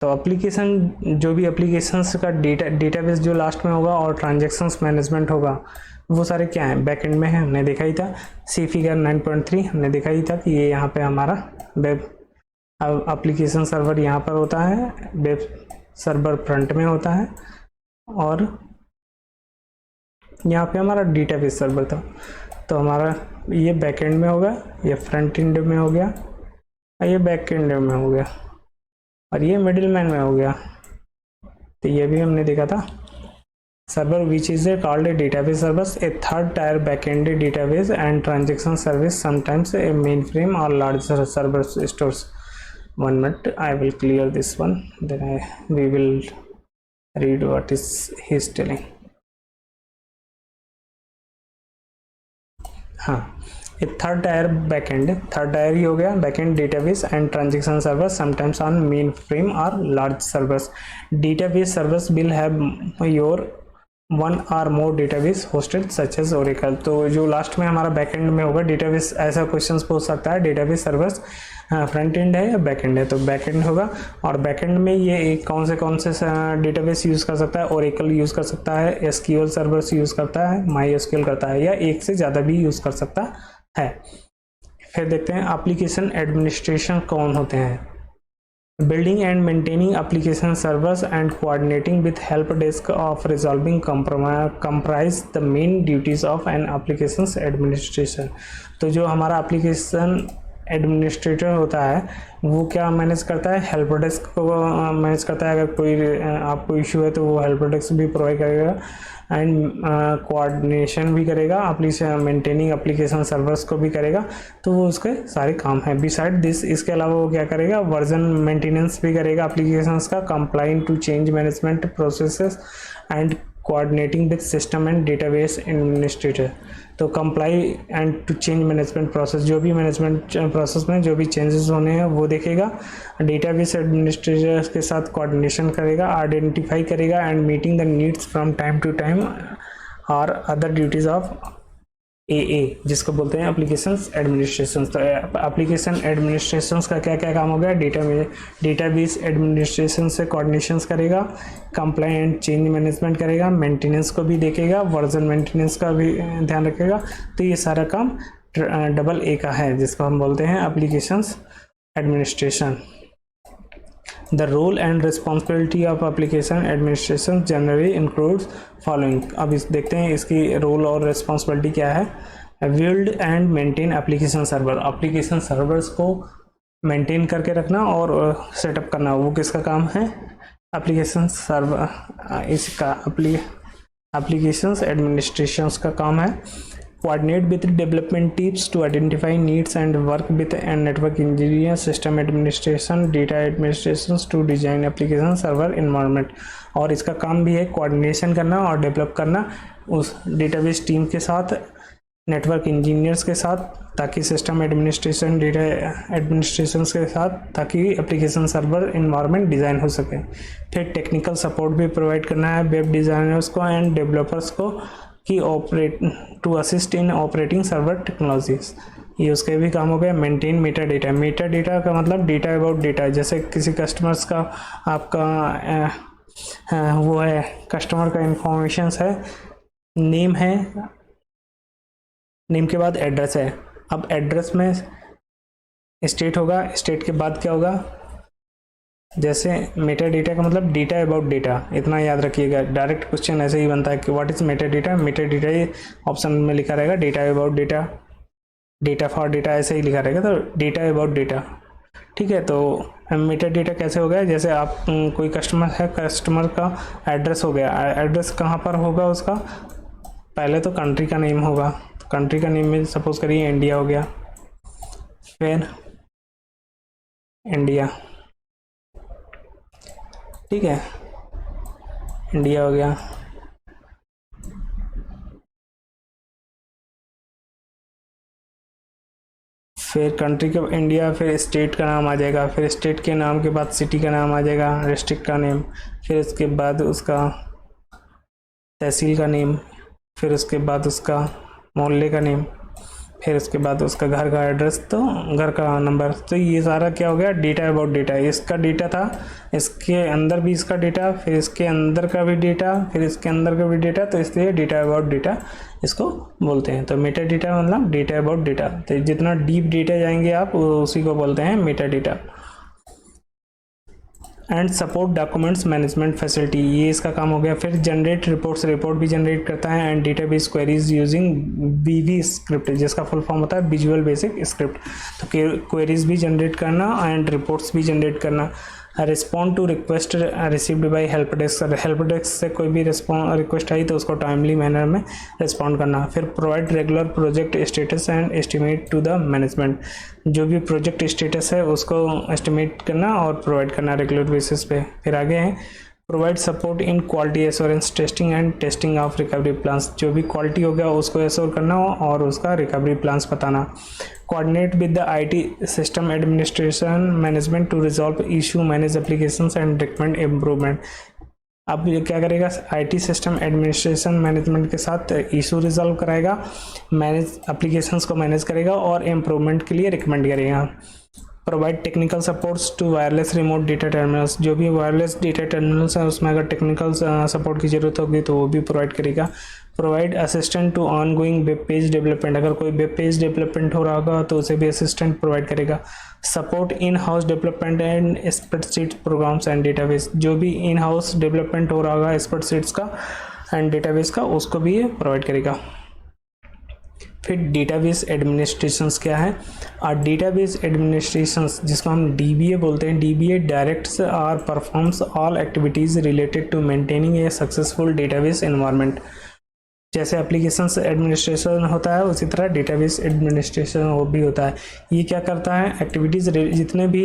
तो एप्लीकेशन, जो भी एप्लीकेशंस का डेटाबेस जो लास्ट में होगा और ट्रांजेक्शन्स मैनेजमेंट होगा, वो सारे क्या हैं, बैकएंड में है। हमने देखा ही था, सी फिगर 9.3 हमने देखा ही था कि ये यहाँ पे हमारा वेब एप्लीकेशन सर्वर यहाँ पर होता है, वेब सर्वर फ्रंट में होता है, और यहाँ पे हमारा डेटाबेस सर्वर था। तो हमारा ये बैकएंड में होगा, ये फ्रंट एंड में हो गया, और ये बैकएंड में हो गया, और ये मिडिलमैन में हो गया। तो ये भी हमने देखा था। Server which is a called a database servers, a third tier backend database and transaction service, sometimes a main frame or large server stores. 1 minute, I will clear this one, then we will read what is he is telling. हाँ, ये third tier backend, third tier ही हो गया, backend database and transaction servers sometimes on main frame or large servers. Database servers will have your 1 or more database hosted such as Oracle. तो जो last में हमारा backend में होगा database, ऐसा क्वेश्चन पूछ सकता है, डेटाबेस सर्वर्स फ्रंट एंड है या बैकएंड है, तो बैकएंड होगा। और बैकएंड में ये कौन से डेटाबेस यूज़ कर सकता है, ओरेकल यूज़ कर सकता है, SQL सर्वर्स यूज़ करता है, MySQL करता है, या एक से ज़्यादा भी यूज़ कर सकता है। फिर देखते हैं एप्लीकेशन एडमिनिस्ट्रेशन कौन होते हैं। Building and maintaining application servers and coordinating with help desk of resolving comprise the main duties of an applications administration। तो जो हमारा एप्लीकेशन एडमिनिस्ट्रेटर होता है वो क्या मैनेज करता है, हेल्प डेस्क को मैनेज करता है। अगर कोई आपको इशू है तो वो हेल्प डेस्क भी प्रोवाइड करेगा एंड कोऑर्डिनेशन भी करेगा, मेंटेनिंग एप्लीकेशन सर्वर्स को भी करेगा। तो वो उसके सारे काम हैं। बिसाइड दिस, इसके अलावा वो क्या करेगा, वर्जन मेंटेनेंस भी करेगा एप्लीकेशंस का, complying to change management processes and coordinating with system and database administrator. तो comply and to change management process, जो भी मैनेजमेंट प्रोसेस में जो भी चेंजेस होने हैं वो देखेगा। डेटाबेस एडमिनिस्ट्रेटर के साथ कोऑर्डिनेशन करेगा, आइडेंटिफाई करेगा and meeting the needs from time to time और अदर ड्यूटीज ऑफ AA, जिसको बोलते हैं एप्लीकेशंस एडमिनिस्ट्रेशन। तो एप्लीकेशन एडमिनिस्ट्रेशन का क्या क्या काम हो गया, डेटाबेस एडमिनिस्ट्रेशन से कोऑर्डिनेशंस करेगा, कंप्लाइंट चेंज मैनेजमेंट करेगा, मेंटेनेंस को भी देखेगा, वर्जन मेंटेनेंस का भी ध्यान रखेगा। तो ये सारा काम AA का है, जिसको हम बोलते हैं applications administration. The role and responsibility of application administration generally includes following. अब इस देखते हैं इसकी रोल और रिस्पॉन्सिबिलिटी क्या है। Build and maintain application server, application servers को मेंटेन करके रखना और सेटअप करना, वो किसका काम है? एप्लीकेशन सर्वर, इसका एप्लीकेशंस एडमिनिस्ट्रेशंस का काम है। Coordinate with development teams to identify needs and work with and network engineer, system administration, data administration to design application server environment. और इसका काम भी है कोऑर्डिनेशन करना और डेवलप करना उस डेटाबेस टीम के साथ, नेटवर्क इंजीनियर्स के साथ, ताकि सिस्टम एडमिनिस्ट्रेशन, डेटा एडमिनिस्ट्रेशन के साथ, ताकि एप्लीकेशन सर्वर इन्वायरमेंट डिज़ाइन हो सके। फिर टेक्निकल सपोर्ट भी प्रोवाइड करना है वेब डिज़ाइनर्स को एंड डेवलपर्स को कि operate to assist in operating server technologies. ये उसके भी काम हो गया। Maintain meta data, meta data का मतलब डेटा अबाउट डेटा, जैसे किसी कस्टमर्स का आपका वो है, कस्टमर का इंफॉर्मेशंस है, नेम है, नेम के बाद एड्रेस है। अब एड्रेस में स्टेट होगा, स्टेट के बाद क्या होगा? जैसे मेटा डेटा का मतलब डेटा अबाउट डेटा, इतना याद रखिएगा। डायरेक्ट क्वेश्चन ऐसे ही बनता है कि what is Meta data. Meta data ये ऑप्शन में लिखा रहेगा, data about data, data for data, ऐसे ही लिखा रहेगा, तो डेटा अबाउट डेटा। ठीक है, तो मेटा डेटा कैसे हो गया? जैसे आप कोई कस्टमर है, कस्टमर का एड्रेस हो गया, एड्रेस कहाँ पर होगा उसका? पहले तो कंट्री का नेम होगा, तो कंट्री का नेम में सपोज करिए इंडिया हो गया, फिर इंडिया, ठीक है, इंडिया हो गया। फिर कंट्री का इंडिया, फिर स्टेट का नाम आ जाएगा, फिर स्टेट के नाम के बाद सिटी का नाम आ जाएगा, डिस्ट्रिक्ट का नेम, फिर उसके बाद उसका तहसील का नेम, फिर उसके बाद उसका मोहल्ले का नेम, फिर उसके बाद उसका घर का एड्रेस, तो घर का नंबर। तो ये सारा क्या हो गया? Data about data. इसका डेटा था, इसके अंदर भी इसका डेटा, फिर इसके अंदर का भी डेटा, फिर इसके अंदर का भी डेटा, तो इसलिए डेटा अबाउट डेटा इसको बोलते हैं। तो मेटा डेटा मतलब डेटा अबाउट डेटा। तो जितना डीप डेटा जाएंगे आप, उसी को बोलते हैं meta data. And support documents management facility, ये इसका काम हो गया। फिर जनरेट रिपोर्ट्स, रिपोर्ट भी जनरेट करता है। And database queries using VB script, जिसका फुल फॉर्म होता है विजुअल बेसिक स्क्रिप्ट। तो क्वेरीज भी जनरेट करना एंड रिपोर्ट्स भी जनरेट करना। Respond to request received by help desk, help desk से कोई भी रिक्वेस्ट आई तो उसको टाइमली मैनर में रिस्पॉन्ड करना। फिर provide regular project status and estimate to the management, जो भी प्रोजेक्ट स्टेटस है उसको एस्टिमेट करना और प्रोवाइड करना रेगुलर बेसिस पे। फिर आगे हैं provide support in quality assurance testing and testing of recovery plans, जो भी क्वालिटी हो गया उसको एश्योर करना और उसका रिकवरी प्लान्स बताना। Coordinate with the IT system administration management to resolve issue, manage applications and recommend improvement. अब ये क्या करेगा? आईटी सिस्टम एडमिनिस्ट्रेशन मैनेजमेंट के साथ इशू रिजॉल्व कराएगा, मैनेज एप्लीकेशंस को मैनेज करेगा और इम्प्रूवमेंट के लिए रिकमेंड करेगा। Provide technical supports to wireless remote data terminals, जो भी वायरलेस डेटा टर्मिनल्स हैं उसमें अगर टेक्निकल सपोर्ट की ज़रूरत होगी तो वो भी प्रोवाइड करेगा। Provide assistant to ongoing web page development, अगर कोई वेब पेज डेवलपमेंट हो रहा होगा तो उसे भी असिस्टेंट प्रोवाइड करेगा। Support in house development and spreadsheet programs and database, जो भी इन हाउस डेवलपमेंट हो रहा होगा स्प्रेडशीट्स का एंड डेटाबेस का, उसको भी ये प्रोवाइड करेगा। फिर डेटाबेस एडमिनिस्ट्रेशंस क्या है? और डेटाबेस एडमिनिस्ट्रेशंस जिसको हम डीबीए बोलते हैं, डीबीए डायरेक्ट्स और performs all activities related to maintaining a successful database environment. जैसे एप्लीकेशंस एडमिनिस्ट्रेशन होता है उसी तरह डेटाबेस एडमिनिस्ट्रेशन वो भी होता है। ये क्या करता है? एक्टिविटीज़, जितने भी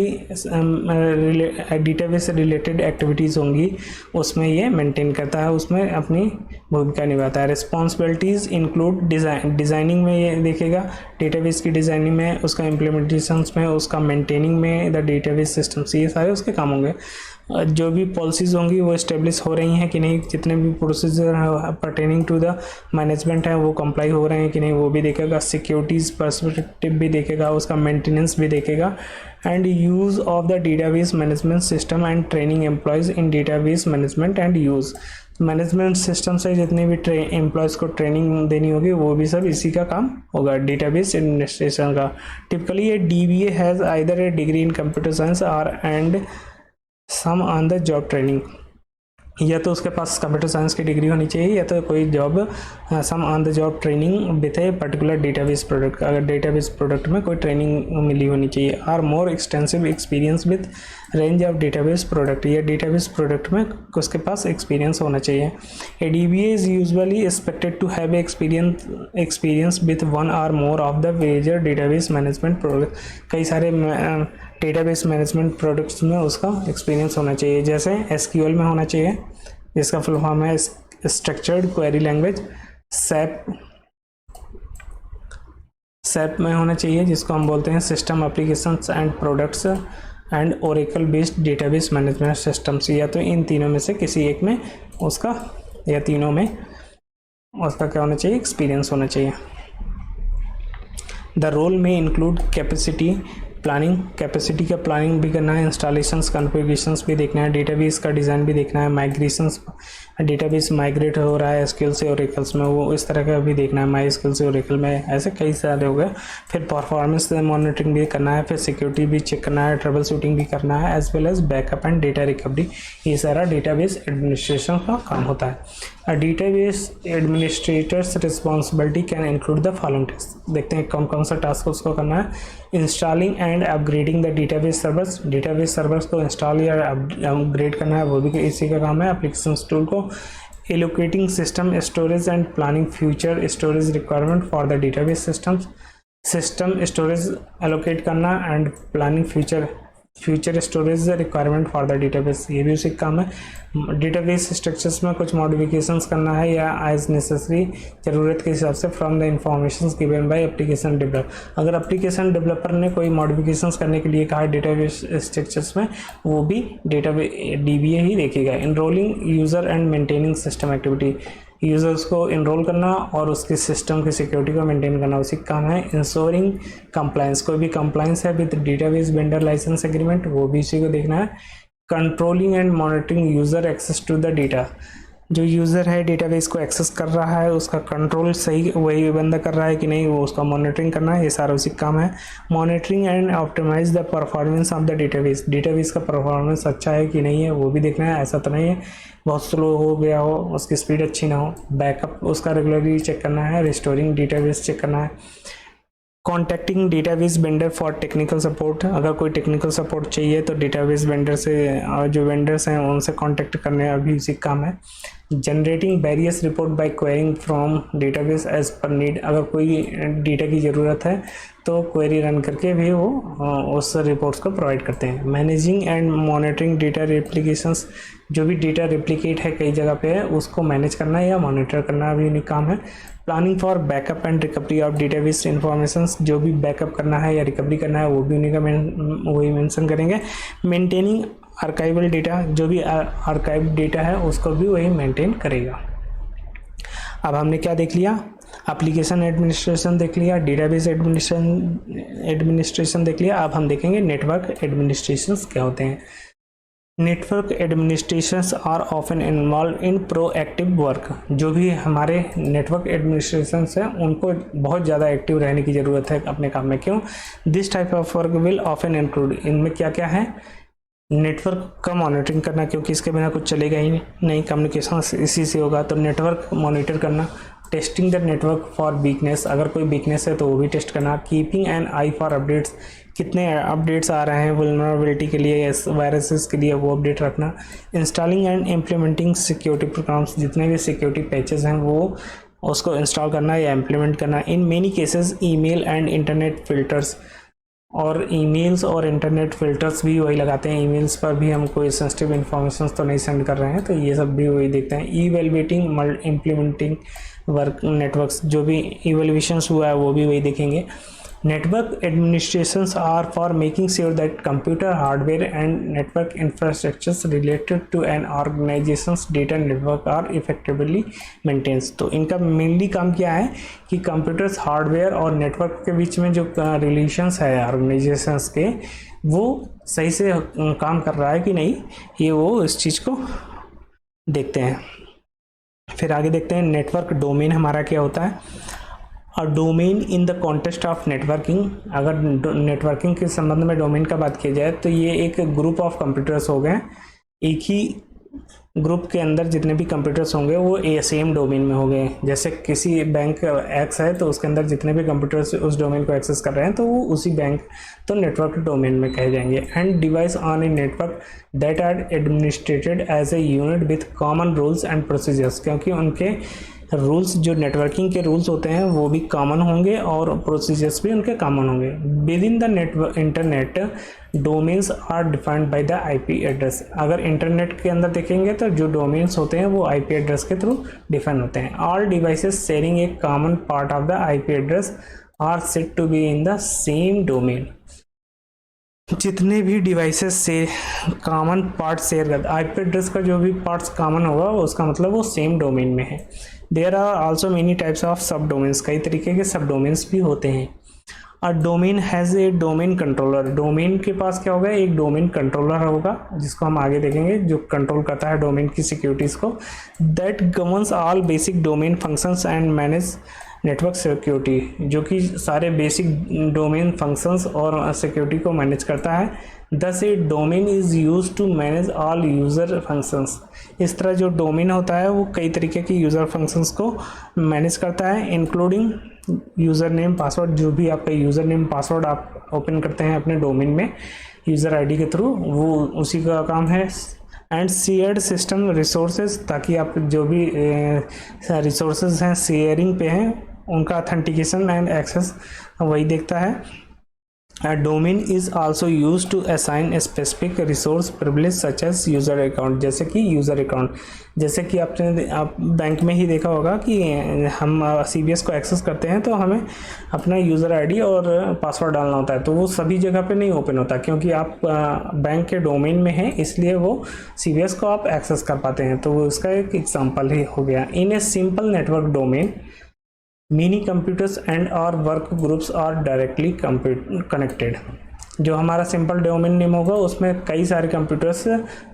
डेटाबेस से रिलेटेड एक्टिविटीज़ होंगी उसमें ये मेंटेन करता है, उसमें अपनी भूमिका निभाता है। रिस्पॉन्सिबिलिटीज़ इंक्लूड डिज़ाइनिंग में ये देखेगा, डेटाबेस की डिज़ाइनिंग में, उसका इम्प्लीमेंटेशंस में, उसका मेंटेनिंग में द डेटाबेस सिस्टम्स, ये सारे उसके काम होंगे। जो भी पॉलिसीज़ होंगी वो इस्टेब्लिश हो रही हैं कि नहीं, जितने भी procedure pertaining to the management है वो कंप्लाई हो रहे हैं कि नहीं वो भी देखेगा। सिक्योरिटीज़ पर्सपेक्टिव भी देखेगा, उसका मेंटेनेंस भी देखेगा। And use of the database management system and training employees in database management and use, management system से जितने भी एम्प्लॉयज़ को ट्रेनिंग देनी होगी वो भी सब इसी का काम होगा, डेटाबेस एडमिनिस्ट्रेशन का। टिपिकली ये DBA has either a degree in computer science और and some on the job training, या तो उसके पास कंप्यूटर साइंस की डिग्री होनी चाहिए या तो कोई job some on the job training with a particular database product, अगर डेटाबेस प्रोडक्ट में कोई ट्रेनिंग मिली होनी चाहिए। Or more extensive experience with range of database product, या डेटाबेस प्रोडक्ट में उसके पास एक्सपीरियंस होना चाहिए। A DBA is usually expected to have experience with one or more of the major database management product, कई सारे डेटाबेस मैनेजमेंट प्रोडक्ट्स में उसका एक्सपीरियंस होना चाहिए। जैसे SQL में होना चाहिए, जिसका फुल फॉर्म है स्ट्रक्चर्ड क्वेरी लैंग्वेज। SAP में होना चाहिए, जिसको हम बोलते हैं system applications and products and Oracle based database management systems, या तो इन तीनों में से किसी एक में उसका, या तीनों में उसका क्या होना चाहिए, एक्सपीरियंस होना चाहिए। द रोल में इंक्लूड कैपेसिटी प्लानिंग, कैपेसिटी का प्लानिंग भी करना है, इंस्टॉलेशंस कॉन्फ़िगरेशंस भी देखना है, डेटाबेस का डिज़ाइन भी देखना है, माइग्रेशंस, डेटाबेस माइग्रेट हो रहा है SQL से ओरेकल्स में, वो इस तरह का भी देखना है, MySQL से ओरेकल में, ऐसे कई सारे हो गए। फिर परफॉर्मेंस मॉनिटरिंग भी करना है, फिर सिक्योरिटी भी चेक करना है, ट्रबल शूटिंग भी करना है, as well as backup and data recovery. ये सारा डेटाबेस एडमिनिस्ट्रेशन का काम होता है। A database administrator's responsibility can include the following tasks। देखते हैं कौन कौन सा टास्क उसको करना है। Installing and upgrading the database servers, database servers को इंस्टॉल या अपग्रेड करना है, वो भी इसी का काम है। एप्लीकेशन टूल को allocating system storage and planning future storage requirement for the database systems, system storage allocate करना and planning future storage requirement for the database, ये भी उसी काम है। डेटाबेस स्ट्रक्चर्स में कुछ मॉडिफिकेशंस करना है या एज नेसेसरी, ज़रूरत के हिसाब से, from the information given by application developer. अगर एप्लीकेशन डेवलपर ने कोई मॉडिफिकेशंस करने के लिए कहा डेटाबेस स्ट्रक्चर्स में, वो भी DBA ही देखेगा। Enrolling user and maintaining system activity, users को इनरोल करना और उसके सिस्टम की सिक्योरिटी को मेंटेन करना उसी का काम है। इंश्योरिंग कंप्लायंस, कोई भी कंप्लायंस है with database vendor license agreement, वो भी इसी को देखना है। Controlling and monitoring user access to the data, जो यूज़र है डेटाबेस को एक्सेस कर रहा है उसका कंट्रोल सही वही बंदा कर रहा है कि नहीं, वो उसका मॉनिटरिंग करना है, ये सारा उसी काम है। Monitoring and optimise the performance of the database, database का परफॉर्मेंस अच्छा है कि नहीं है वो भी देखना है। ऐसा तो नहीं है बहुत स्लो हो गया हो, उसकी स्पीड अच्छी ना हो। बैकअप उसका रेगुलरली चेक करना है। रिस्टोरिंग डेटाबेस चेक करना है। Contacting database vendor for technical support, अगर कोई टेक्निकल सपोर्ट चाहिए तो डेटाबेस वेंडर से, जो वेंडर्स हैं उनसे कांटेक्ट करने अभी उसी काम है। Generating various report by querying from database as per need, अगर कोई डेटा की ज़रूरत है तो क्वेरी रन करके भी वो उस रिपोर्ट्स को प्रोवाइड करते हैं। मैनेजिंग एंड मॉनिटरिंग डेटा रेप्लिकेशंस, जो भी डेटा रेप्लिकेट है कई जगह पे है उसको मैनेज करना या मॉनिटर करना भी उन्हीं काम है। Planning for backup and recovery of database informations, जो भी बैकअप करना है या रिकवरी करना है वो भी उन्हीं का वही मेंशन करेंगे। मेंटेनिंग आर्काइवल डेटा, जो भी आर्काइव डेटा है उसको भी वही मेंटेन करेगा। अब हमने क्या देख लिया, एप्लीकेशन एडमिनिस्ट्रेशन देख लिया, डेटाबेस एडमिनिस्ट्रेशन देख लिया। अब हम देखेंगे नेटवर्क एडमिनिस्ट्रेशंस क्या होते हैं। Network administrations are often involve in proactive work, जो भी हमारे नेटवर्क एडमिनिस्ट्रेशंस हैं उनको बहुत ज़्यादा एक्टिव रहने की ज़रूरत है अपने काम में। क्यों? This type of work will often include, इनमें क्या क्या है, नेटवर्क का मॉनिटरिंग करना, क्योंकि इसके बिना कुछ चलेगा ही नहीं, कम्युनिकेशन इसी से होगा, तो नेटवर्क मॉनिटर करना। Testing the network for weakness, अगर कोई वीकनेस है तो वो भी टेस्ट करना। Keeping an I for updates, कितने अपडेट्स आ रहे हैं वल्नरेबिलिटी के लिए, वायरसेस के लिए, वो अपडेट रखना। Installing and implementing security programs, जितने भी सिक्योरिटी पैचेस हैं वो उसको इंस्टॉल करना या इम्प्लीमेंट करना। In many cases email and internet filters, और ईमेल्स और इंटरनेट फिल्टर्स भी वही लगाते हैं। ईमेल्स पर भी हम कोई सेंसिटिव इन्फॉर्मेशन तो नहीं सेंड कर रहे हैं, तो ये सब भी वही देखते हैं। ईवेलुएटिंग इम्प्लीमेंटिंग वर्क नेटवर्क्स, जो भी इवेल्यूएशंस हुआ है वो भी वही देखेंगे। Network administrations are for making sure that computer hardware and network infrastructures related to an organisations data network are effectively maintains. तो इनका मेनली काम क्या है कि कंप्यूटर्स हार्डवेयर और नेटवर्क के बीच में जो रिलेशंस है ऑर्गेनाइजेशंस के, वो सही से काम कर रहा है कि नहीं, ये वो इस चीज़ को देखते हैं। फिर आगे देखते हैं नेटवर्क डोमेन हमारा क्या होता है। और domain in the context of networking, अगर नेटवर्किंग के संबंध में डोमेन का बात की जाए तो ये एक ग्रुप ऑफ कंप्यूटर्स हो गए, एक ही ग्रुप के अंदर जितने भी कंप्यूटर्स होंगे वो सेम डोमेन में हो गए। जैसे किसी बैंक एक्स है तो उसके अंदर जितने भी कंप्यूटर्स उस डोमेन को एक्सेस कर रहे हैं तो वो उसी बैंक तो नेटवर्क डोमेन में कहे जाएंगे। And device on a network that are administrated as a unit with common rules and procedures, क्योंकि उनके रूल्स जो नेटवर्किंग के रूल्स होते हैं वो भी कॉमन होंगे और प्रोसीजर्स भी उनके कॉमन होंगे। Within the network internet domains are defined by the IP address. अगर इंटरनेट के अंदर देखेंगे तो जो डोमेन्स होते हैं वो आईपी एड्रेस के थ्रू डिफाइन होते हैं। All devices sharing a common part of the IP address are said to be in the same domain. जितने भी डिवाइसेस से कॉमन पार्ट शेयर करते, आईपी एड्रेस का जो भी पार्ट्स कॉमन होगा उसका मतलब वो सेम डोमेन में है। There are also many types of sub domains, कई तरीके के सब डोमेन्स भी होते हैं। A domain has a domain controller, domain के पास क्या होगा, एक डोमेन कंट्रोलर होगा जिसको हम आगे देखेंगे, जो कंट्रोल करता है डोमेन की सिक्योरिटीज को। That governs all basic domain functions and manage network security, जो कि सारे बेसिक डोमेन फंक्शंस और सिक्योरिटी को मैनेज करता है। Thus a domain is use to manage all user functions, इस तरह जो डोमेन होता है वो कई तरीके की यूज़र फंक्शंस को मैनेज करता है, इंक्लूडिंग यूज़र नेम पासवर्ड। जो भी आपका यूज़र नेम पासवर्ड आप ओपन करते हैं अपने डोमेन में यूज़र आईडी के थ्रू, वो उसी का काम है। एंड शेयर्ड सिस्टम रिसोर्सेज, ताकि आप जो भी रिसोर्सेज हैं शेयरिंग पे हैं उनका अथेंटिकेशन एंड एक्सेस वही देखता है। Domain is also use to assign a specific resource privilege such as user account, जैसे कि यूज़र अकाउंट, जैसे कि आप बैंक में ही देखा होगा कि हम CBS को एक्सेस करते हैं तो हमें अपना यूज़र आईडी और पासवर्ड डालना होता है, तो वो सभी जगह पे नहीं ओपन होता क्योंकि आप बैंक के डोमेन में हैं, इसलिए वो CBS को आप एक्सेस कर पाते हैं। तो वो उसका एक एग्जाम्पल ही हो गया। In a simple network domain mini computers and और work groups are directly connected. जो हमारा सिंपल डोमेन नेम होगा उसमें कई सारे कंप्यूटर्स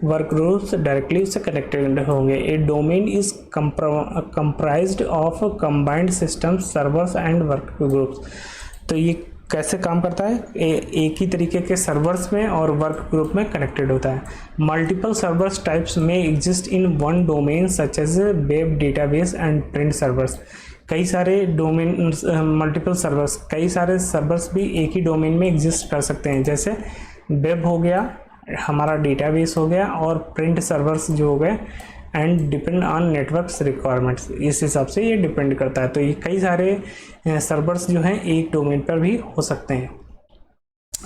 वर्क ग्रुप्स डायरेक्टली उससे कनेक्टेड होंगे। A domain is comprised of combined systems servers and work groups. तो ये कैसे काम करता है, एक ही तरीके के सर्वर्स में और वर्क ग्रुप में कनेक्टेड होता है। मल्टीपल सर्वर्स टाइप्स में exist in one domain such as web database and print servers. कई सारे डोमेन मल्टीपल सर्वर्स, कई सारे सर्वर्स भी एक ही डोमेन में एग्जिस्ट कर सकते हैं, जैसे वेब हो गया, हमारा डेटाबेस हो गया और प्रिंट सर्वर्स जो हो गए। And depend on networks requirements, इस हिसाब से ये डिपेंड करता है। तो ये कई सारे सर्वर्स जो हैं एक डोमेन पर भी हो सकते हैं।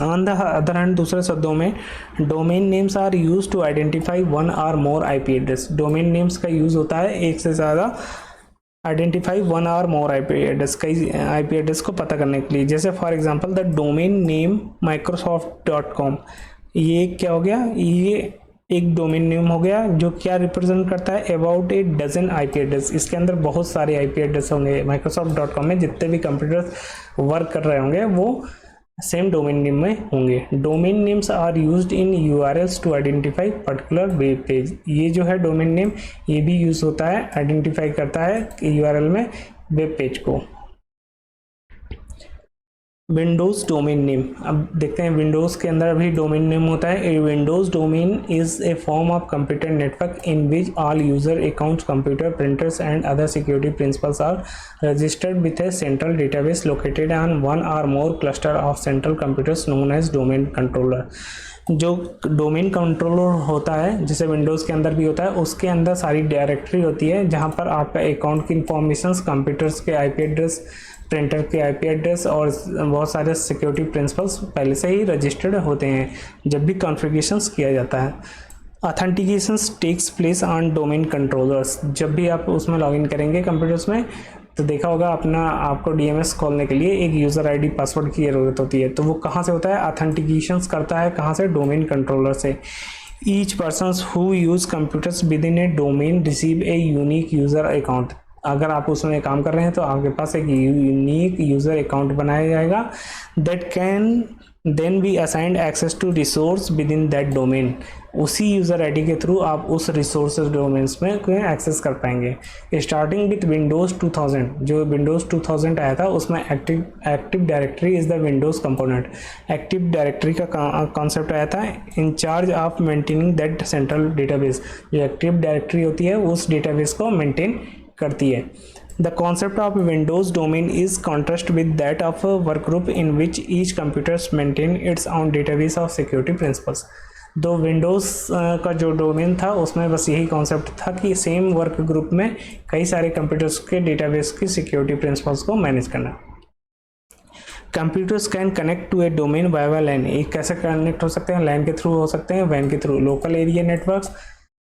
ऑन द अदर हैंड, दूसरे शब्दों में domain names are use to identify one or more IP address. Domain names का यूज़ होता है एक से ज़्यादा identify one or more IP address, कई आईपी एड्रेस को पता करने के लिए। जैसे for example the domain name microsoft.com, ये क्या हो गया, ये एक डोमेन नेम हो गया जो क्या रिप्रेजेंट करता है, about a dozen IP address. इसके अंदर बहुत सारे आईपी एड्रेस होंगे। microsoft.com में जितने भी कंप्यूटर्स वर्क कर रहे होंगे वो सेम डोमेन नेम में होंगे। Domain names are used in URLs to identify particular web page. ये जो है डोमेन नेम ये भी यूज होता है, आइडेंटिफाई करता है URL में वेब पेज को। विंडोज़ डोमेन नेम, अब देखते हैं विंडोज़ के अंदर भी डोमेन नेम होता है। A Windows domain is a form of computer network in which all user accounts, computer printers and other security principals are registered with a central database located on one or more cluster of central computers known as domain controller. जो domain controller होता है, जैसे Windows के अंदर भी होता है, उसके अंदर सारी डायरेक्टरी होती है जहाँ पर आपका अकाउंट की इंफॉर्मेशंस, कंप्यूटर्स के आईपी एड्रेस, प्रिंटर के आईपी एड्रेस और बहुत सारे सिक्योरिटी प्रिंसिपल्स पहले से ही रजिस्टर्ड होते हैं जब भी कॉन्फ़िगरेशंस किया जाता है। Authentications takes place on domain controllers, जब भी आप उसमें लॉगिन करेंगे कंप्यूटर्स में तो देखा होगा आपको DMS खोलने के लिए एक यूज़र आईडी पासवर्ड की ज़रूरत होती है। तो वो कहाँ से होता है, ऑथेंटिकेशंस करता है कहाँ से, डोमेन कंट्रोलर से। Each persons who use computers with in a domain receive a unique user account. अगर आप उसमें काम कर रहे हैं तो आपके पास एक यूनिक यूज़र अकाउंट बनाया जाएगा that can then be assigned access to resource within that domain, उसी यूज़र आईडी के थ्रू आप उस रिसोर्सेज डोमेन्स में एक्सेस कर पाएंगे। स्टार्टिंग विथ विंडोज़ 2000, जो विंडोज़ 2000 आया था उसमें active directory is the Windows component. Active directory का कॉन्सेप्ट आया था in charge of maintaining that central database, जो एक्टिव डायरेक्टरी होती है उस डेटाबेस को मेंटेन करती है। The concept of Windows domain is contrast with that of a workgroup in which each computer maintain its own database of security principles। दो Windows का जो डोमेन था उसमें बस यही कॉन्सेप्ट था कि सेम वर्क ग्रुप में कई सारे कंप्यूटर्स के डेटाबेस की सिक्योरिटी प्रिंसिपल्स को मैनेज करना। Computers can connect to a domain via LAN, ये कैसे कनेक्ट हो सकते हैं? लैन के थ्रू हो सकते हैं, वैन के थ्रू। Local area networks,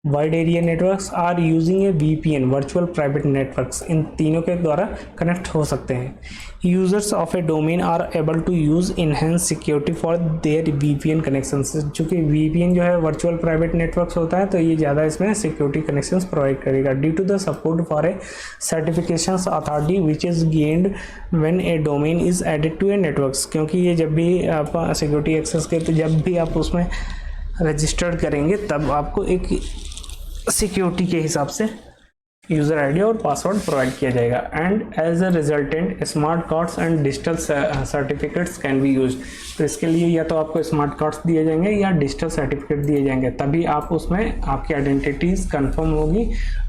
wide area networks or using a VPN, virtual private networks, इन तीनों के द्वारा कनेक्ट हो सकते हैं। Users of a domain are able to use enhance security for their VPN connections, चूँकि VPN जो है वर्चुअल प्राइवेट नेटवर्क्स होता है तो ये ज़्यादा इसमें सिक्योरिटी कनेक्शंस प्रोवाइड करेगा। Due to the support for a certifications authority which is gained when a domain is added to a networks, क्योंकि ये जब भी आप सिक्योरिटी एक्सेस के तो जब भी आप उसमें रजिस्टर्ड करेंगे तब आपको एक सिक्योरिटी के हिसाब से यूज़र आईडी और पासवर्ड प्रोवाइड किया जाएगा। And as a resultant smart cards and digital certificates can be use, तो इसके लिए या तो आपको स्मार्ट कार्ड्स दिए जाएंगे या डिजिटल सर्टिफिकेट दिए जाएंगे, तभी आप उसमें आपकी आइडेंटिटीज़ कंफर्म होगी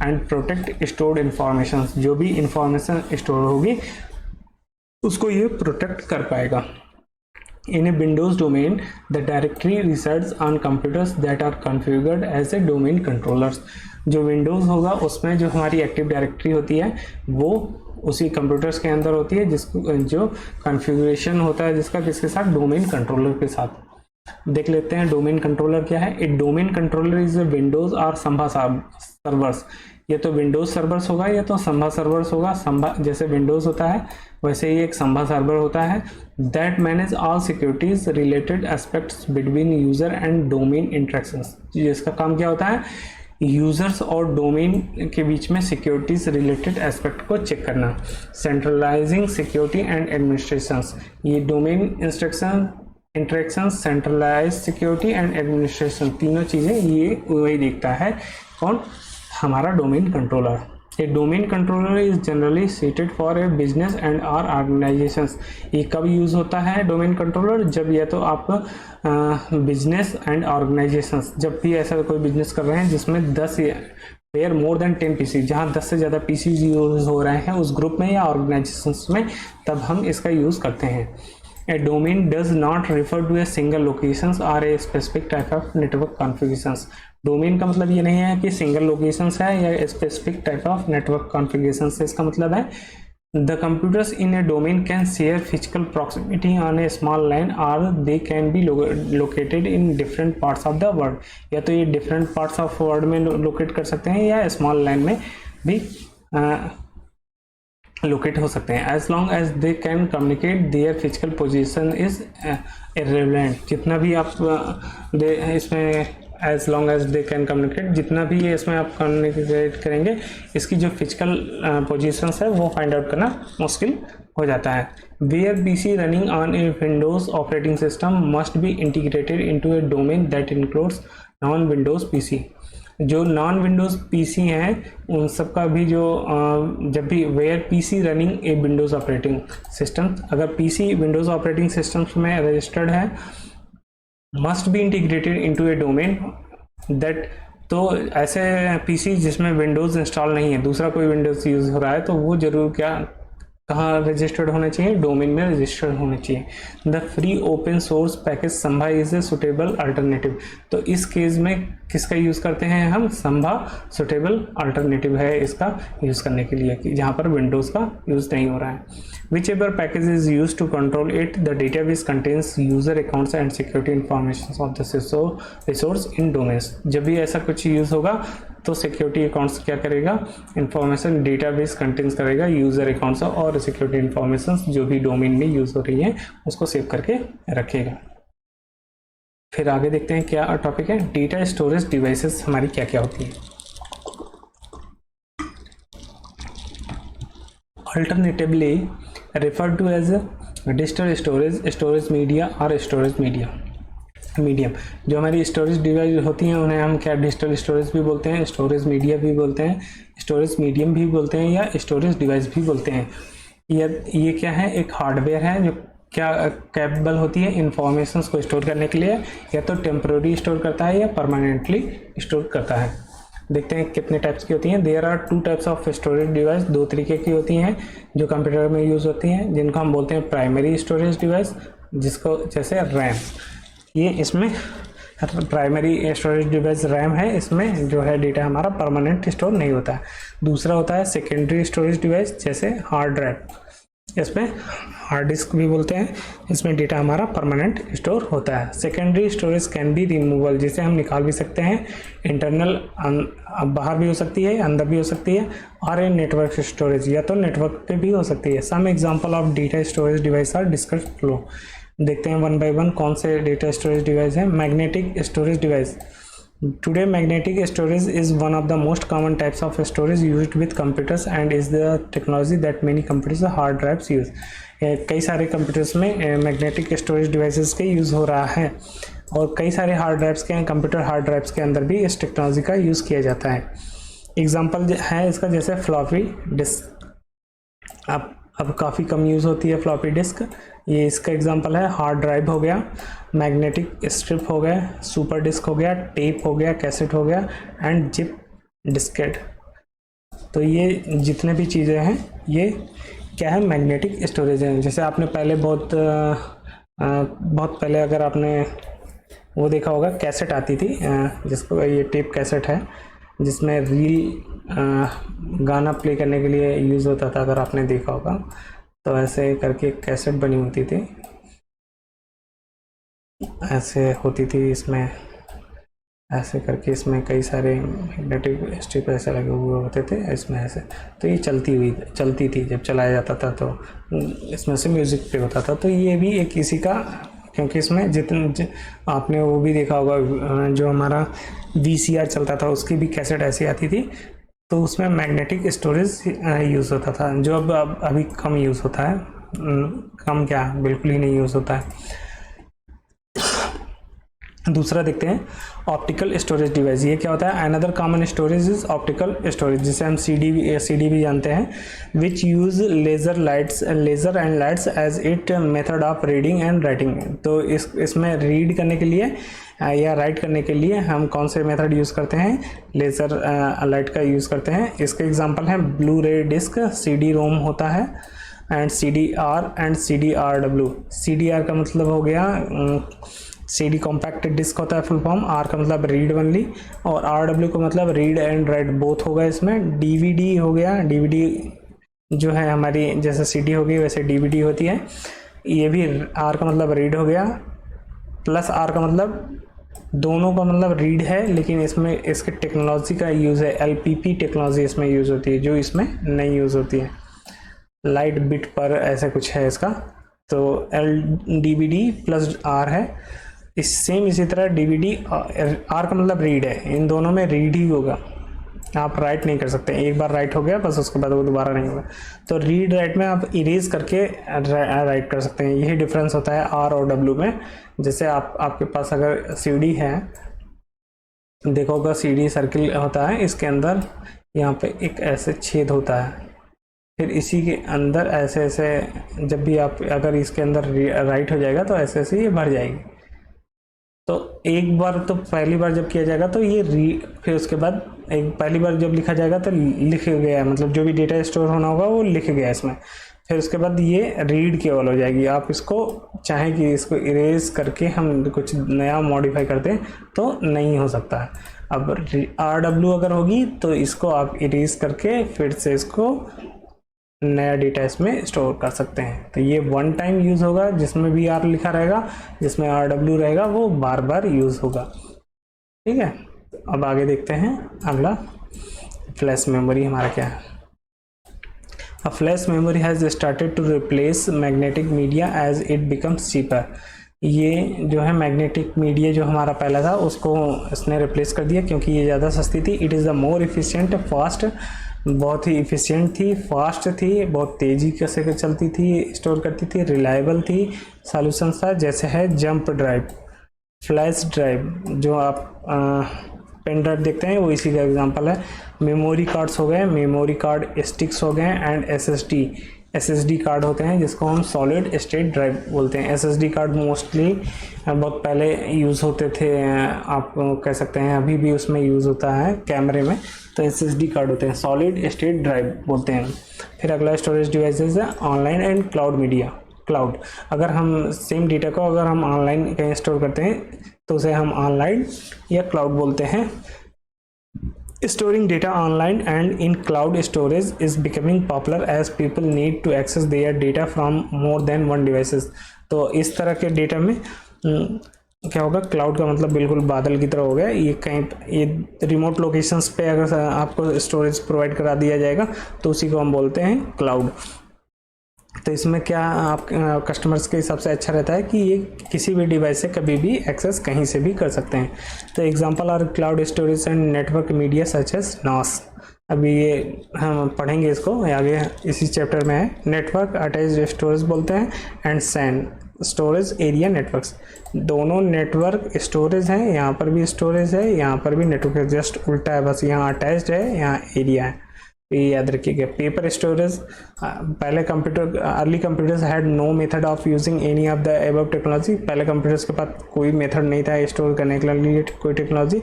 एंड प्रोटेक्ट स्टोर्ड इंफॉर्मेशन, जो भी इंफॉर्मेशन स्टोर होगी उसको ये प्रोटेक्ट कर पाएगा। In a Windows domain, the directory resides on computers that are configured as a domain controllers। जो Windows होगा उसमें जो हमारी एक्टिव डायरेक्टरी होती है वो उसी कंप्यूटर्स के अंदर होती है, जिसको जो कॉन्फ़िगरेशन होता है जिसका किसके साथ? डोमेन कंट्रोलर के साथ। देख लेते हैं डोमेन कंट्रोलर क्या है। ए डोमेन कंट्रोलर इज विंडोज और संभा सर्वर्स, ये तो विंडोज सर्वर्स होगा या तो संभा सर्वर्स होगा। संभा जैसे विंडोज होता है वैसे ही एक संभा सर्वर होता है। That manage all securities related aspects between user and domain interactions, जिसका काम क्या होता है? यूजर्स और डोमेन के बीच में सिक्योरिटीज रिलेटेड एस्पेक्ट को चेक करना। सेंट्रलाइजिंग सिक्योरिटी एंड एडमिनिस्ट्रेशंस, ये domain interaction, centralise security and administration, तीनों चीज़ें ये वही देखता है। कौन? हमारा domain controller. A domain controller is generally seated for a business and or organisations. ये कब यूज़ होता है डोमेन कंट्रोलर? जब या तो आप बिजनेस एंड ऑर्गेनाइजेशंस, जब भी ऐसा कोई बिजनेस कर रहे हैं जिसमें 10 वेयर मोर देन 10 पीसी, जहाँ 10 से ज़्यादा पीसी यूज़ हो रहे हैं उस ग्रुप में या ऑर्गेनाइजेशंस में, तब हम इसका यूज़ करते हैं। A domain does not refer to a single locations or a specific type of network configurations। Domain का मतलब ये नहीं है कि सिंगल लोकेशंस है या specific type of network configurations है। इसका मतलब है the computers in a domain can share physical proximity on a small line or they can be located in different parts of the world, या तो ये different parts of world में locate कर सकते हैं या स्मॉल लाइन में भी लोकेट हो सकते हैं। As long as they can communicate their physical position is irrelevant, जितना भी आप इसमें as long as they can communicate, जितना भी इसमें आप कम्युनिकेट करेंगे इसकी जो फिजिकल पोजीशंस है वो फाइंड आउट करना मुश्किल हो जाता है। Where PC running on a Windows operating system must be integrated into a domain that includes non Windows PC. जो नॉन विंडोज़ पीसी हैं उन सब का भी जो जब भी where PC running a Windows operating system, अगर पीसी विंडोज़ ऑपरेटिंग सिस्टम्स में रजिस्टर्ड है, must be integrated into a domain that, तो ऐसे पीसी जिसमें विंडोज़ इंस्टॉल नहीं है, दूसरा कोई विंडोज़ यूज़ हो रहा है, तो वो जरूर क्या कहाँ रजिस्टर्ड होने चाहिए? डोमेन में रजिस्टर्ड होने चाहिए। The free open source package Samba is a suitable alternative, तो इस केस में किसका यूज़ करते हैं हम? संभा सुटेबल अल्टरनेटिव है इसका यूज़ करने के लिए, कि जहाँ पर विंडोज़ का यूज़ नहीं हो रहा है। Whichever package is use to control it, the database contains user accounts and security information of the resource in domains. जब भी ऐसा कुछ यूज़ होगा तो सिक्योरिटी अकाउंट्स क्या करेगा? इंफॉर्मेशन डेटाबेस कंटेन्स करेगा यूज़र अकाउंट्स और सिक्योरिटी इंफॉर्मेशन जो भी डोमेन में यूज़ हो रही है उसको सेव करके रखेगा। फिर आगे देखते हैं क्या टॉपिक है। डेटा स्टोरेज डिवाइसेस हमारी क्या क्या होती है। Alternatively referred to as digital storage, storage media और स्टोरेज मीडियम। जो हमारी स्टोरेज डिवाइस होती हैं उन्हें हम क्या डिजिटल स्टोरेज भी बोलते हैं, स्टोरेज मीडिया भी बोलते हैं, स्टोरेज मीडियम भी बोलते हैं या स्टोरेज डिवाइस भी बोलते हैं। ये क्या है, एक हार्डवेयर है जो क्या कैपेबल होती है इंफॉर्मेशंस को स्टोर करने के लिए, या तो टेम्प्रोरी स्टोर करता है या परमानेंटली स्टोर करता है। देखते हैं कितने टाइप्स की होती हैं। There are 2 types of storage device, 2 तरीके की होती हैं जो कंप्यूटर में यूज़ होती हैं, जिनको हम बोलते हैं प्राइमरी स्टोरेज डिवाइस, जिसको जैसे रैम, ये इसमें प्राइमरी स्टोरेज डिवाइस रैम है, इसमें जो है डेटा हमारा परमानेंट स्टोर नहीं होता है। दूसरा होता है सेकेंडरी स्टोरेज डिवाइस, जैसे हार्ड ड्राइव, इसमें हार्ड डिस्क भी बोलते हैं, इसमें डेटा हमारा परमानेंट स्टोर होता है। Secondary storage can be removal, जिसे हम निकाल भी सकते हैं, इंटरनल बाहर भी हो सकती है, अंदर भी हो सकती है, और नेटवर्क स्टोरेज, या तो नेटवर्क पे भी हो सकती है। Some example of data storage device are discuss flow. देखते हैं वन बाय वन कौन से डेटा स्टोरेज डिवाइस हैं। Magnetic storage device, Today, magnetic storage is one of the most common types of storage used with computers and is the technology that many computers hard drives use. कई सारे computers में magnetic storage devices के use हो रहा है, और कई सारे हार्ड ड्राइव्स के कंप्यूटर हार्ड ड्राइव्स के अंदर भी इस टेक्नोलॉजी का यूज़ किया जाता है। एग्जांपल है इसका, जैसे फ्लॉपी डिस्क, अब काफ़ी कम यूज़ होती है फ्लॉपी डिस्क, ये इसका एग्जांपल है। हार्ड ड्राइव हो गया, मैग्नेटिक स्ट्रिप हो गया, सुपर डिस्क हो गया, टेप हो गया, कैसेट हो गया, एंड जिप डिस्केट। तो ये जितने भी चीज़ें हैं ये क्या है, मैग्नेटिक स्टोरेज है। जैसे आपने पहले बहुत पहले अगर आपने वो देखा होगा, कैसेट आती थी, जिसको ये टेप कैसेट है, जिसमें रील गाना प्ले करने के लिए यूज़ होता था, अगर आपने देखा होगा। तो ऐसे करके कैसेट बनी होती थी, ऐसे होती थी, इसमें ऐसे करके इसमें कई सारे मैग्नेटिक स्ट्रिप ऐसे लगे हुए होते थे इसमें ऐसे। तो ये चलती थी, जब चलाया जाता था तो इसमें से म्यूज़िक प्ले होता था। तो ये भी एक इसी का, क्योंकि इसमें आपने वो भी देखा होगा, जो हमारा VCR चलता था उसकी भी कैसेट ऐसी आती थी, तो उसमें मैग्नेटिक स्टोरेज यूज़ होता था, जो अब अभी कम यूज़ होता है, कम क्या बिल्कुल ही नहीं यूज़ होता है। दूसरा देखते हैं ऑप्टिकल स्टोरेज डिवाइस। ये क्या होता है, another common storage is optical storage, जिसे हम CD भी जानते हैं, which use laser and lights as it method of reading and writing. तो इसमें रीड करने के लिए या राइट करने के लिए हम कौन से मेथड यूज़ करते हैं, लेज़र लाइट का यूज़ करते हैं। इसके एग्जांपल हैं ब्लू रे डिस्क, CD-ROM होता है, and CDR and CDRW। CDR का मतलब हो गया CD कॉम्पैक्टेड डिस्क होता है फुल फॉर्म, R का मतलब रीड ओनली, और RW का मतलब रीड एंड राइट बोथ होगा इसमें। DVD हो गया, DVD जो है हमारी जैसे CD होगी वैसे DVD होती है, ये भी R का मतलब रीड हो गया, प्लस R का मतलब दोनों का मतलब रीड है, लेकिन इसमें इसके टेक्नोलॉजी का यूज़ है, LPP टेक्नोलॉजी इसमें यूज़ होती है, जो इसमें नहीं यूज़ होती है। लाइट बिट पर ऐसा कुछ है इसका, तो LDVD प्लस R है। इसी तरह DVD, R का मतलब रीड है, इन दोनों में रीड ही होगा, आप राइट नहीं कर सकते। एक बार राइट हो गया बस, उसके बाद वो दोबारा नहीं होगा। तो रीड राइट में आप इरेज करके राइट कर सकते हैं, यही डिफरेंस होता है R और W में। जैसे आपके पास अगर CD है, देखो होगा CD सर्किल होता है, इसके अंदर यहाँ पे एक ऐसे छेद होता है, फिर इसी के अंदर ऐसे ऐसे, जब भी आप अगर इसके अंदर राइट हो जाएगा तो ऐसे ऐसे ये भर जाएगी। तो एक बार तो पहली बार जब किया जाएगा तो ये फिर उसके बाद पहली बार जब लिखा जाएगा तो लिख गया, मतलब जो भी डेटा स्टोर होना होगा वो लिख गया इसमें। फिर उसके बाद ये रीड केवल हो जाएगी। आप इसको चाहें कि इसको इरेज करके हम कुछ नया मॉडिफाई करते हैं तो नहीं हो सकता है। अब RW अगर होगी तो इसको आप इरेज करके फिर से इसको नया डेटा इसमें स्टोर कर सकते हैं। तो ये वन टाइम यूज़ होगा, जिसमें भी R लिखा रहेगा, जिसमें RW रहेगा वो बार बार यूज़ होगा। ठीक है, अब आगे देखते हैं अगला, फ्लैश मेमोरी हमारा क्या है। A flash memory has started to replace magnetic media as it becomes cheaper. ये जो है मैग्नेटिक मीडिया जो हमारा पहला था उसको इसने रिप्लेस कर दिया क्योंकि ये ज़्यादा सस्ती थी। It is the more efficient, fast बहुत ही इफ़िशिएंट थी, फास्ट थी, बहुत तेज़ी से चलती थी, स्टोर करती थी, रिलायबल थी। सॉल्यूशन था जैसे है जंप ड्राइव, फ्लैश ड्राइव, जो आप पेन ड्राइव देखते हैं वो इसी का एग्जांपल है। मेमोरी कार्ड्स हो गए, मेमोरी कार्ड स्टिक्स हो गए, एंड एसएसडी कार्ड होते हैं जिसको हम सॉलिड स्टेट ड्राइव बोलते हैं। एसएसडी कार्ड मोस्टली बहुत पहले यूज़ होते थे, आप कह सकते हैं अभी भी उसमें यूज़ होता है कैमरे में, तो एसएसडी कार्ड होते हैं, सॉलिड स्टेट ड्राइव बोलते हैं। फिर अगला स्टोरेज डिवाइसेस है online and cloud media. Cloud, अगर हम सेम डेटा को अगर हम ऑनलाइन कहीं स्टोर करते हैं तो उसे हम ऑनलाइन या क्लाउड बोलते हैं। Storing data online and in cloud storage is becoming popular as people need to access their data from more than one devices। तो इस तरह के डेटा में क्या होगा, क्लाउड का मतलब बिल्कुल बादल की तरह हो गया। ये कहीं ये रिमोट लोकेशंस पे अगर आपको स्टोरेज प्रोवाइड करा दिया जाएगा तो उसी को हम बोलते हैं क्लाउड। तो इसमें क्या आप कस्टमर्स के हिसाब से अच्छा रहता है कि ये किसी भी डिवाइस से कभी भी एक्सेस कहीं से भी कर सकते हैं। तो example are cloud storage and network media such as NAS। अभी ये हम पढ़ेंगे इसको आगे, इसी चैप्टर में है। नेटवर्क अटैच्ड स्टोरेज बोलते हैं, and SAN storage area networks. दोनों नेटवर्क स्टोरेज हैं, यहाँ पर भी स्टोरेज है, यहाँ पर भी नेटवर्क, जस्ट उल्टा है, बस यहाँ अटैच्ड है, यहाँ एरिया है, ये याद रखिएगा। पेपर स्टोरेज, पहले computer, early computers had no method of using any of the above technology. पहले कंप्यूटर्स के पास कोई मेथड नहीं था स्टोर करने के लिए कोई टेक्नोलॉजी,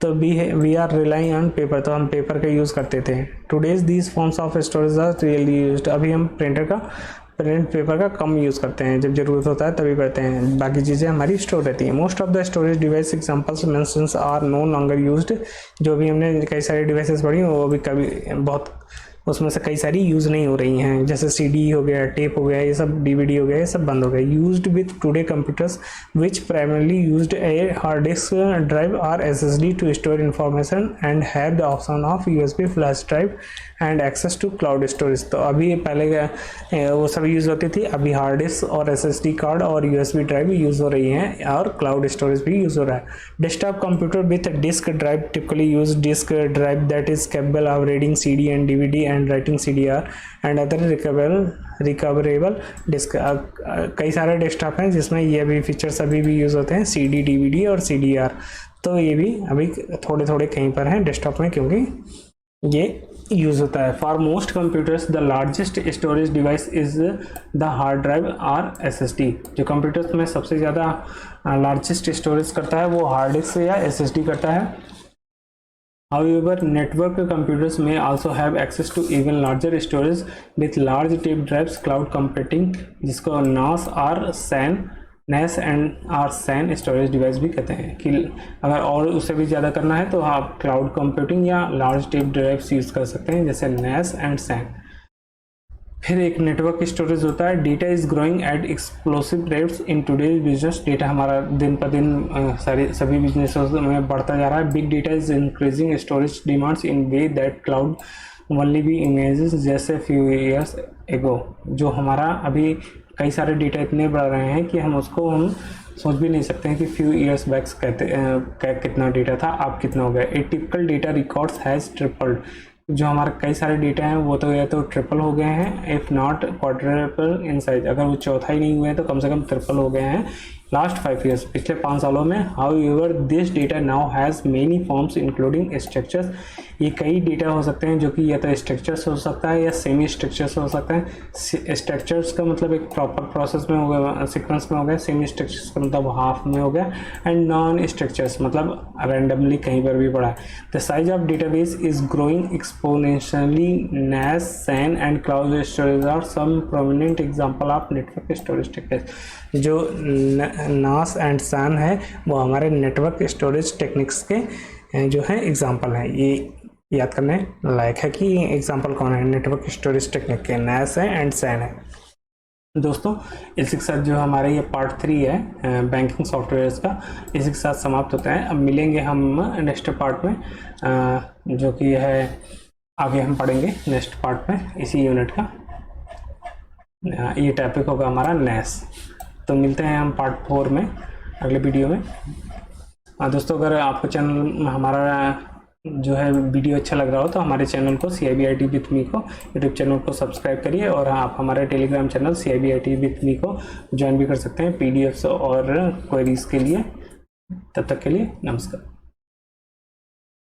तो we are relying on paper, तो हम पेपर का यूज़ करते थे। Today's these forms of storage are really used. अभी हम प्रिंट पेपर का कम यूज़ करते हैं, जब ज़रूरत होता है तभी करते हैं, बाकी चीज़ें हमारी स्टोर रहती हैं। Most of the storage device examples mentions are no longer used. जो भी हमने कई सारी डिवाइसेस पढ़ी वो भी कभी बहुत, उसमें से कई सारी यूज़ नहीं हो रही हैं, जैसे CD हो गया, टेप हो गया, ये सब DVD हो गया, ये सब बंद हो गया। Used with today computers which primarily used a hard disk drive और SSD to store information and have the option of USB flash drive and access to cloud storage. तो अभी पहले वो सब यूज़ होती थी, अभी हार्ड डिस्क और SSD कार्ड और USB ड्राइव यूज़ हो रही हैं, और क्लाउड स्टोरेज भी यूज़ हो रहा है। Desktop computer with disk drive typically use disk drive that is capable of reading CD and DVD and writing CDR and other recoverable disk. कई सारे डेस्कटॉप हैं जिसमें ये भी फीचर्स अभी भी यूज़ होते हैं, CD, DVD और CDR। तो ये भी अभी थोड़े थोड़े कहीं पर हैं डेस्कटॉप में, क्योंकि ये यूज़ होता है। For most computers the largest storage device is the hard drive और SSD। जो कंप्यूटर्स में सबसे ज़्यादा लार्जेस्ट स्टोरेज करता है वो हार्ड डिस्क या SSD करता है। However, network computers may also have access to even larger storage with large tape drives, cloud computing, जिसको NAS और SAN स्टोरेज डिवाइस भी कहते हैं। कि अगर और उससे भी ज़्यादा करना है तो आप क्लाउड कंप्यूटिंग या लार्ज टेप ड्राइव्स यूज़ कर सकते हैं, जैसे NAS एंड SAN। फिर एक नेटवर्क स्टोरेज होता है। Data is growing at explosive rates in today's business. Data हमारा दिन पर दिन सभी बिजनेस में बढ़ता जा रहा है। Big data is increasing storage demands in way that cloud only be images जैसे फ्यू ईयर्स एगो। जो हमारा अभी कई सारे डेटा इतने बढ़ रहे हैं कि हम सोच भी नहीं सकते हैं कि फ्यू ईयर्स बैक कितना डेटा था, अब कितना हो गया। ए typical data records has tripled. जो हमारे कई सारे डेटा हैं वो तो या तो ट्रिपल हो गए हैं, if not quadruple in size. अगर वो चौथा ही नहीं हुए हैं तो कम से कम ट्रिपल हो गए हैं लास्ट 5 ईयर्स, पिछले 5 सालों में। However this data now has many forms including structures. ये कई डेटा हो सकते हैं जो कि या तो स्ट्रक्चर्स हो सकता है या सेमी स्ट्रक्चर्स हो सकता है। स्ट्रक्चर्स का मतलब एक प्रॉपर प्रोसेस में हो गया, सीक्वेंस में हो गया। सेमी स्ट्रक्चर्स का मतलब हाफ में हो गया, एंड नॉन स्ट्रक्चर्स मतलब रैंडमली कहीं पर भी पड़ा है। The size of database is growing exponentially. NAS, SAN and cloud storage are some prominent example of network storage techniques. जो NAS एंड SAN है वो हमारे नेटवर्क स्टोरेज टेक्निक्स के जो है एग्जांपल हैं। ये याद करने लायक है कि एग्जांपल कौन है नेटवर्क स्टोरेज टेक्निक के, NAS है एंड SAN है। दोस्तों इसी के साथ जो हमारे ये पार्ट 3 है बैंकिंग सॉफ्टवेयर्स का, इसी के साथ समाप्त होता है। अब मिलेंगे हम नेक्स्ट पार्ट में, जो कि है आगे हम पढ़ेंगे नेक्स्ट पार्ट में इसी यूनिट का। ये टॉपिक होगा हमारा NAS। तो मिलते हैं हम पार्ट 4 में अगले वीडियो में। दोस्तों अगर आपको चैनल हमारा जो है वीडियो अच्छा लग रहा हो तो हमारे चैनल को CIBIT विथ मी को यूट्यूब चैनल को सब्सक्राइब करिए, और आप हमारे टेलीग्राम चैनल CIBIT विथ मी को ज्वाइन भी कर सकते हैं PDFs और क्वेरीज के लिए। तब तक के लिए नमस्कार।